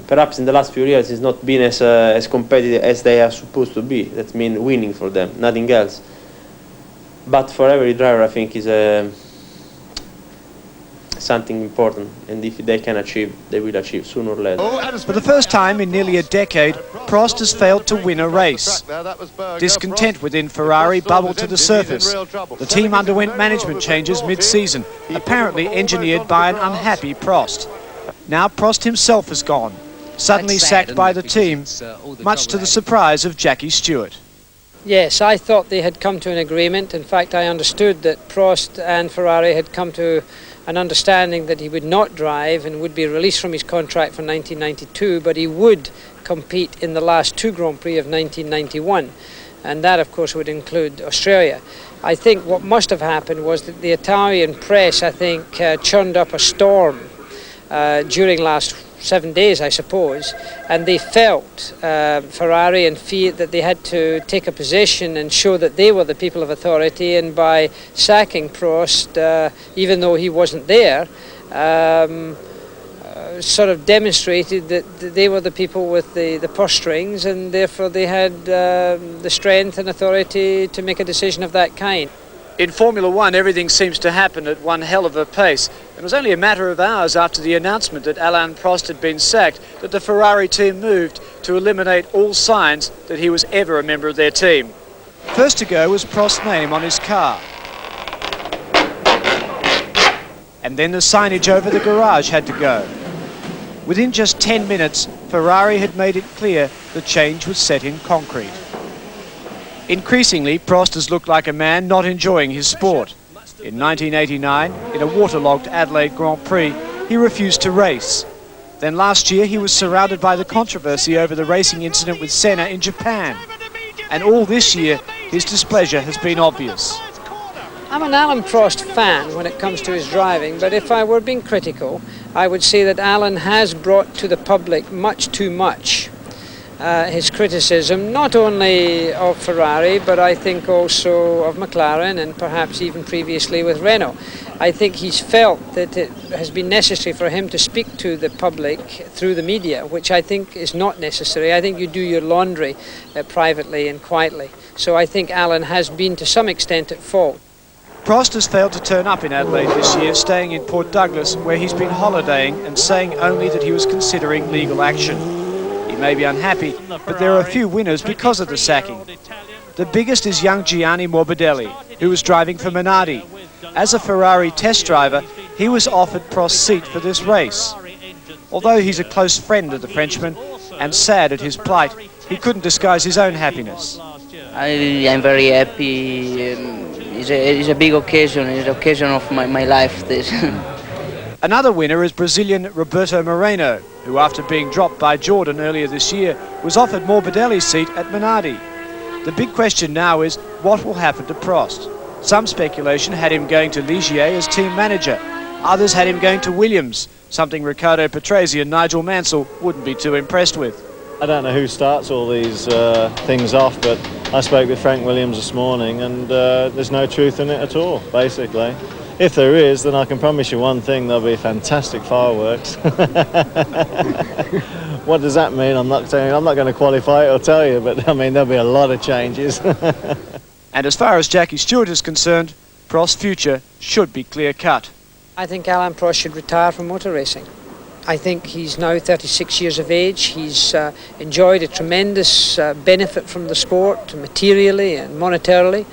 perhaps in the last few years, it's not been as competitive as they are supposed to be. That means winning for them, nothing else. But for every driver, I think, is something important, and if they can achieve, they will achieve sooner or later. For the first time in nearly a decade, Prost has failed to win a race. Discontent within Ferrari bubbled to the surface. The team underwent management changes mid-season, apparently engineered by an unhappy Prost. Now Prost himself has gone, suddenly sacked by the team, much to the surprise of Jackie Stewart. Yes, I thought they had come to an agreement. In fact, I understood that Prost and Ferrari had come to an understanding that he would not drive and would be released from his contract for 1992, but he would compete in the last 2 Grand Prix of 1991, and that of course would include Australia. I think what must have happened was that the Italian press, I think, churned up a storm during last 7 days, I suppose, and they felt, Ferrari and Fiat, that they had to take a position and show that they were the people of authority, and by sacking Prost, even though he wasn't there, sort of demonstrated that they were the people with the purse strings, and therefore they had the strength and authority to make a decision of that kind. In Formula One, everything seems to happen at one hell of a pace. It was only a matter of hours after the announcement that Alain Prost had been sacked that the Ferrari team moved to eliminate all signs that he was ever a member of their team. First to go was Prost's name on his car. And then the signage over the garage had to go. Within just 10 minutes, Ferrari had made it clear the change was set in concrete. Increasingly, Prost has looked like a man not enjoying his sport. In 1989, in a waterlogged Adelaide Grand Prix, he refused to race. Then last year he was surrounded by the controversy over the racing incident with Senna in Japan. And all this year his displeasure has been obvious. I'm an Alan Prost fan when it comes to his driving, but if I were being critical, I would say that Alan has brought to the public much too much. His criticism, not only of Ferrari, but I think also of McLaren and perhaps even previously with Renault. I think he's felt that it has been necessary for him to speak to the public through the media, which I think is not necessary. I think you do your laundry privately and quietly. So I think Alan has been to some extent at fault. Prost has failed to turn up in Adelaide this year, staying in Port Douglas, where he's been holidaying and saying only that he was considering legal action. He may be unhappy, but there are a few winners because of the sacking. The biggest is young Gianni Morbidelli, who was driving for Minardi. As a Ferrari test driver, he was offered Prost's seat for this race. Although he's a close friend of the Frenchman and sad at his plight, he couldn't disguise his own happiness. I'm very happy. It's a big occasion. It's an occasion of my life. This. Another winner is Brazilian Roberto Moreno, who after being dropped by Jordan earlier this year was offered Morbidelli's seat at Minardi. The big question now is what will happen to Prost. Some speculation had him going to Ligier as team manager. Others had him going to Williams, something Riccardo Patrese and Nigel Mansell wouldn't be too impressed with. I don't know who starts all these things off, but I spoke with Frank Williams this morning and there's no truth in it at all, basically. If there is, then I can promise you one thing, there'll be fantastic fireworks. What does that mean? I'm not going to qualify it or tell you, but I mean, there'll be a lot of changes. And as far as Jackie Stewart is concerned, Prost's future should be clear-cut. I think Alain Prost should retire from motor racing. I think he's now 36 years of age. He's enjoyed a tremendous benefit from the sport, materially and monetarily.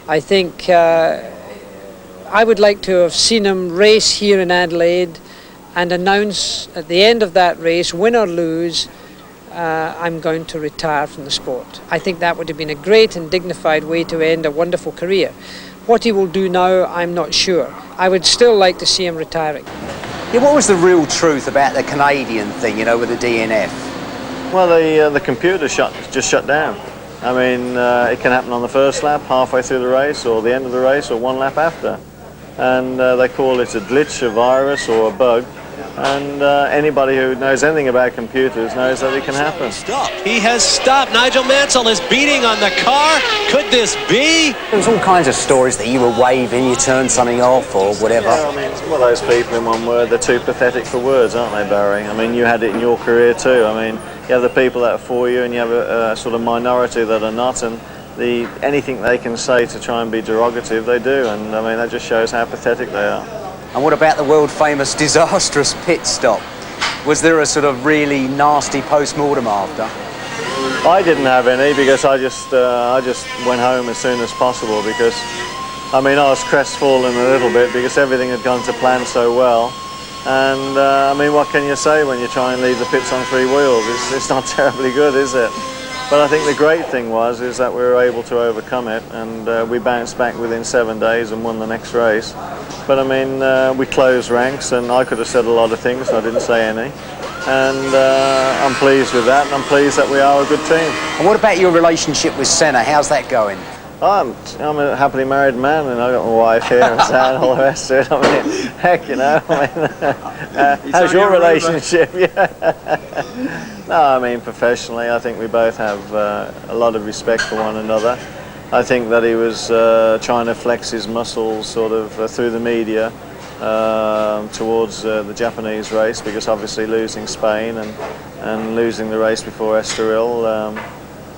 I think I would like to have seen him race here in Adelaide and announce at the end of that race, win or lose, I'm going to retire from the sport. I think that would have been a great and dignified way to end a wonderful career. What he will do now, I'm not sure. I would still like to see him retiring. Yeah, what was the real truth about the Canadian thing, you know, with the DNF? Well, the computer just shut down. I mean, it can happen on the first lap, halfway through the race, or the end of the race, or one lap after. And they call it a glitch, a virus, or a bug. And anybody who knows anything about computers knows that it can happen. He has stopped. Nigel Mansell is beating on the car. Could this be? There was all kinds of stories that you were waving, you turned something off or whatever. Yeah, I mean, it's one of those people in one word, they're too pathetic for words, aren't they, Barry? I mean, you had it in your career too. I mean, you have the people that are for you and you have a sort of minority that are not, and anything they can say to try and be derogative, they do, and I mean, that just shows how pathetic they are. And what about the world-famous disastrous pit stop? Was there a sort of really nasty post-mortem after? I didn't have any because I just went home as soon as possible because, I mean, I was crestfallen a little bit because everything had gone to plan so well. And, I mean, what can you say when you try and leave the pits on three wheels? It's not terribly good, is it? But I think the great thing is that we were able to overcome it, and we bounced back within 7 days and won the next race. But I mean, we closed ranks, and I could have said a lot of things, and I didn't say any. And I'm pleased with that, and I'm pleased that we are a good team. And what about your relationship with Senna? How's that going? I'm a happily married man, and I've got my wife here and and all the rest of it. I mean, heck, you know. I mean, how's your relationship? Yeah. No, I mean, professionally, I think we both have a lot of respect for one another. I think that he was trying to flex his muscles sort of through the media towards the Japanese race, because obviously losing Spain and losing the race before Estoril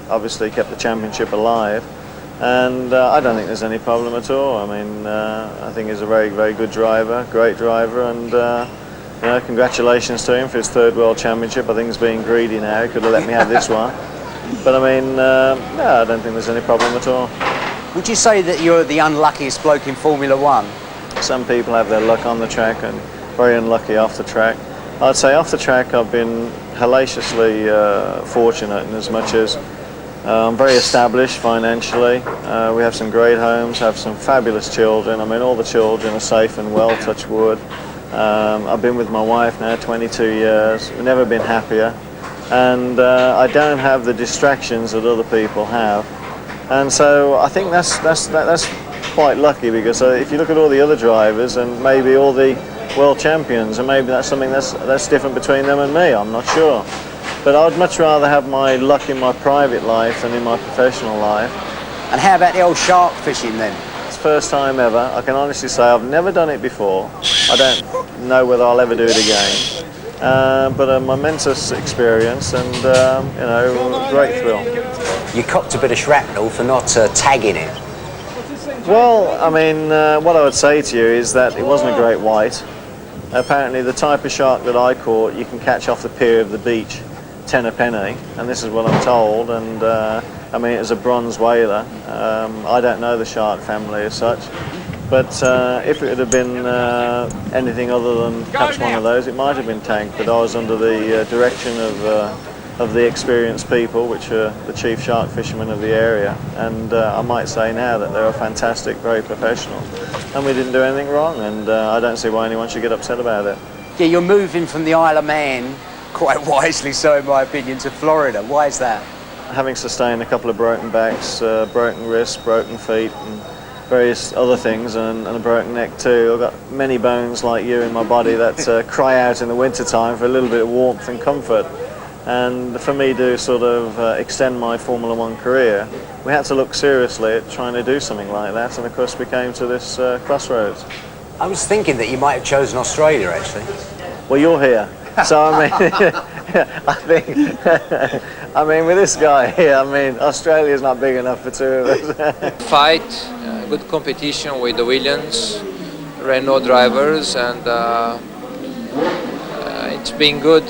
obviously kept the championship alive. And I don't think there's any problem at all. I mean, I think he's a very, very good driver, great driver, and you know, congratulations to him for his third World Championship. I think he's being greedy now. He could have let me have this one. But I mean, no, I don't think there's any problem at all. Would you say that you're the unluckiest bloke in Formula One? Some people have their luck on the track and very unlucky off the track. I'd say off the track I've been hellaciously fortunate in as much as I'm very established financially. We have some great homes, have some fabulous children. I mean, all the children are safe and well, touch wood. I've been with my wife now 22 years. We've never been happier, and I don't have the distractions that other people have, and so I think that's quite lucky, because if you look at all the other drivers and maybe all the world champions, and maybe that's something that's different between them and me, I'm not sure. But I'd much rather have my luck in my private life than in my professional life. And how about the old shark fishing then? It's the first time ever. I can honestly say I've never done it before. I don't know whether I'll ever do it again. But a momentous experience, and you know, great thrill. You copped a bit of shrapnel for not tagging it. Well, I mean, what I would say to you is that it wasn't a great white. Apparently the type of shark that I caught you can catch off the pier of the beach 10 a penny, and this is what I'm told, and I mean, it was a bronze whaler. I don't know the shark family as such, but if it had been anything other than perhaps one of those, it might have been tagged, but I was under the direction of the experienced people, which are the chief shark fishermen of the area, and I might say now that they're fantastic, very professional, and we didn't do anything wrong, and I don't see why anyone should get upset about it. Yeah, you're moving from the Isle of Man, quite wisely so in my opinion, to Florida. Why is that? Having sustained a couple of broken backs, broken wrists, broken feet, and various other things, and a broken neck too, I've got many bones like you in my body that cry out in the winter time for a little bit of warmth and comfort. And for me to sort of extend my Formula One career, we had to look seriously at trying to do something like that, and of course we came to this crossroads. I was thinking that you might have chosen Australia, actually. Well, you're here, so I mean, I think, I mean, with this guy here, I mean, Australia's not big enough for two of us. Fight, good competition with the Williams, Renault drivers, and it's been good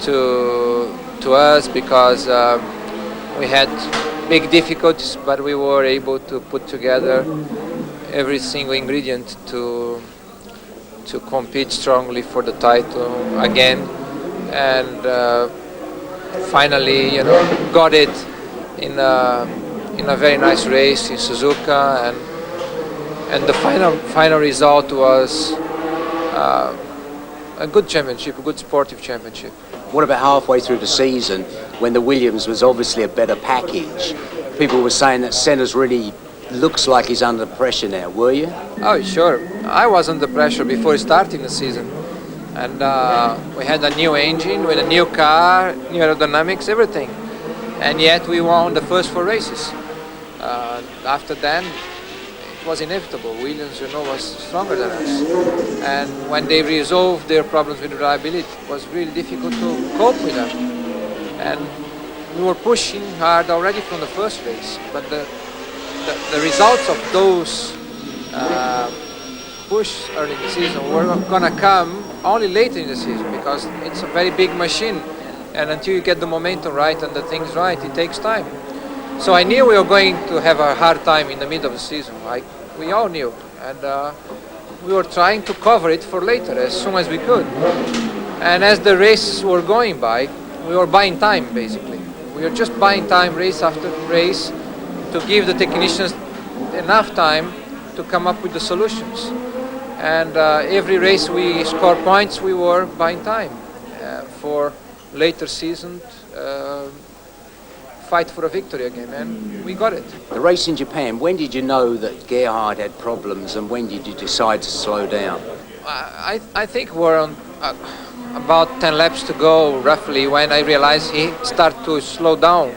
to us, because we had big difficulties, but we were able to put together every single ingredient to compete strongly for the title again, and finally, you know, got it in a very nice race in Suzuka, and the final result was a good championship, a good sportive championship. What about halfway through the season, when the Williams was obviously a better package? People were saying that Senna's really looks like he's under pressure now. Were you? Oh, sure. I was under pressure before starting the season. And we had a new engine with a new car, new aerodynamics, everything. And yet we won the first 4 races. After then, it was inevitable. Williams, you know, was stronger than us. And when they resolved their problems with reliability, it was really difficult to cope with them. And we were pushing hard already from the first race, but the results of those push early in the season were going to come only later in the season, because it's a very big machine, and until you get the momentum right and the things right, it takes time. So I knew we were going to have a hard time in the middle of the season. We all knew, and we were trying to cover it for later as soon as we could. And as the races were going by, we were buying time, basically. We were just buying time race after race to give the technicians enough time to come up with the solutions. And every race we score points, we were buying time for later season fight for a victory again, and we got it. The race in Japan, when did you know that Gerhard had problems, and when did you decide to slow down? I think we're on about 10 laps to go, roughly, when I realized he started to slow down,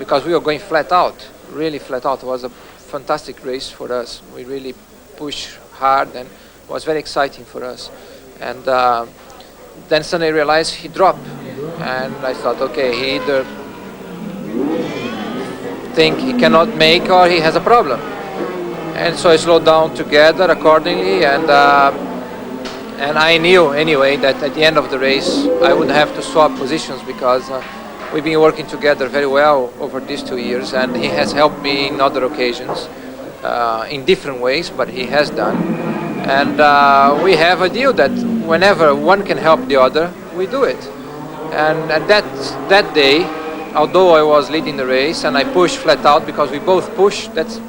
because we were going flat out, really flat out. It was a fantastic race for us. We really pushed hard, and it was very exciting for us. And then suddenly I realized he dropped, and I thought, okay, he either think he cannot make or he has a problem. And so I slowed down together accordingly, and I knew anyway that at the end of the race I would have to swap positions, because we've been working together very well over these 2 years, and he has helped me in other occasions in different ways, but he has done. And we have a deal that whenever one can help the other, we do it. And at that day, although I was leading the race and I pushed flat out because we both pushed, that's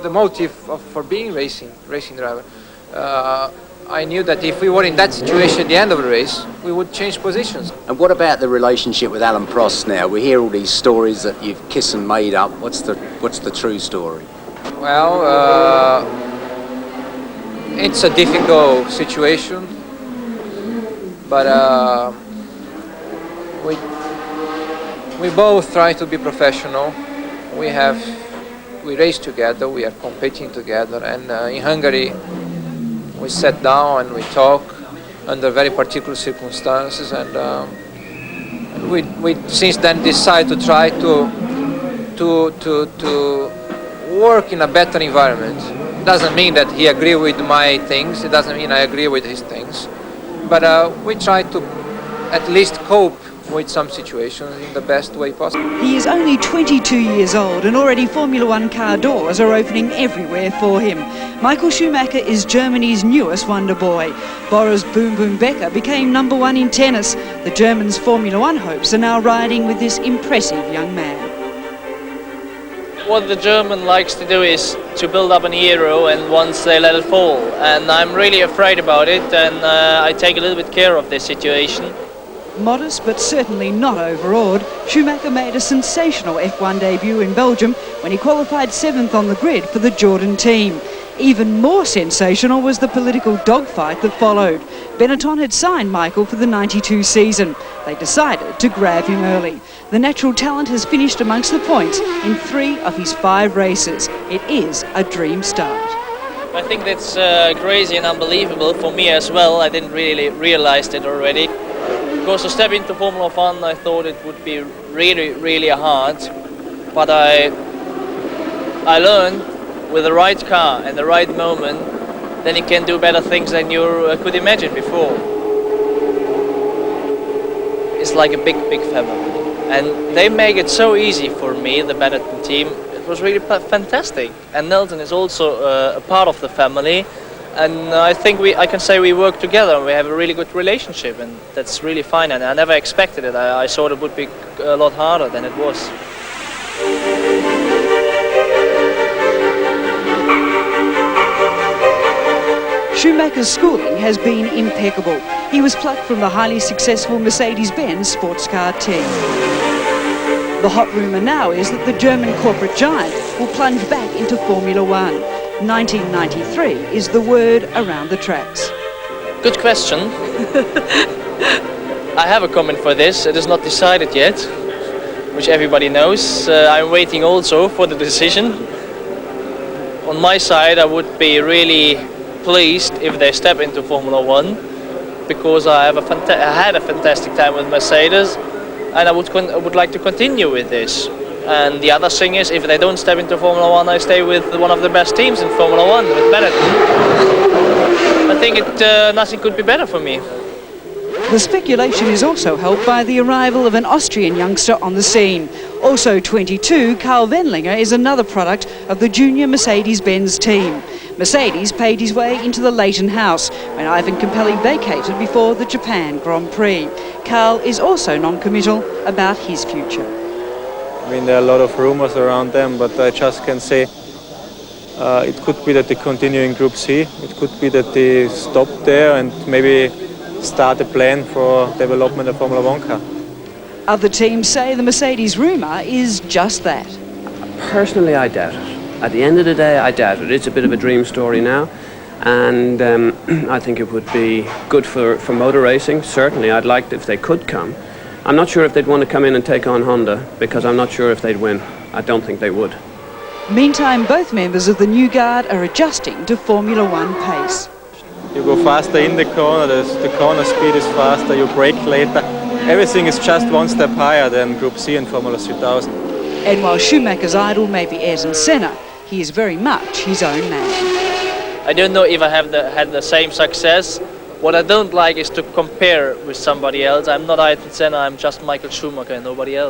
the motive for being racing driver. I knew that if we were in that situation at the end of the race, we would change positions. And what about the relationship with Alan Prost now? We hear all these stories that you've kissed and made up. What's the true story? Well, it's a difficult situation, but we both try to be professional. We race together, we are competing together, and in Hungary we sat down and we talk under very particular circumstances, and we since then decide to try to work in a better environment. It doesn't mean that he agree with my things, it doesn't mean I agree with his things, but we try to at least cope with some situations in the best way possible. He is only 22 years old and already Formula One car doors are opening everywhere for him. Michael Schumacher is Germany's newest wonder boy. Boris Boom Boom Becker became #1 in tennis. The Germans' Formula One hopes are now riding with this impressive young man. What the German likes to do is to build up an hero, and once they let it fall. And I'm really afraid about it, and I take a little bit care of this situation. Modest but certainly not overawed, Schumacher made a sensational F1 debut in Belgium when he qualified 7th on the grid for the Jordan team. Even more sensational was the political dogfight that followed. Benetton had signed Michael for the '92 season. They decided to grab him early. The natural talent has finished amongst the points in 3 of his 5 races. It is a dream start. I think that's crazy and unbelievable for me as well. I didn't really realize it already. Because to step into Formula One, I thought it would be really hard. But I learned with the right car and the right moment, then you can do better things than you could imagine before. It's like a big family. And they make it so easy for me, the Benetton team. It was really fantastic. And Nelson is also a part of the family. And I think I can say we work together and we have a really good relationship, and that's really fine, and I never expected it. I thought it would be a lot harder than it was. Schumacher's schooling has been impeccable. He was plucked from the highly successful Mercedes-Benz sports car team. The hot rumour now is that the German corporate giant will plunge back into Formula One. 1993 is the word around the tracks. Good question. I have a comment for this. It is not decided yet, which everybody knows. I'm waiting also for the decision. On my side, I would be really pleased if they step into Formula One, because I had a fantastic time with Mercedes, and I would like to continue with this. And the other thing is, if they don't step into Formula One, I stay with one of the best teams in Formula One, with Benetton. I think nothing could be better for me. The speculation is also helped by the arrival of an Austrian youngster on the scene. Also 22, Carl Wendlinger is another product of the junior Mercedes-Benz team. Mercedes paid his way into the Leighton house when Ivan Capelli vacated before the Japan Grand Prix. Carl is also non-committal about his future. I mean, there are a lot of rumours around them, but I just can say it could be that they continue in Group C. It could be that they stop there and maybe start a plan for development of Formula One car. Other teams say the Mercedes rumour is just that. Personally, I doubt it. At the end of the day, I doubt it. It's a bit of a dream story now, and I think it would be good for motor racing. Certainly, I'd like if they could come. I'm not sure if they'd want to come in and take on Honda, because I'm not sure if they'd win. I don't think they would. Meantime, both members of the new guard are adjusting to Formula One pace. You go faster in the corner, the corner speed is faster, you brake later. Everything is just one step higher than Group C in Formula 3000. And while Schumacher's idol may be Ayrton Senna, he is very much his own man. I don't know if I have had the same success. What I don't like is to compare with somebody else. I'm not Ayrton Senna, I'm just Michael Schumacher and nobody else.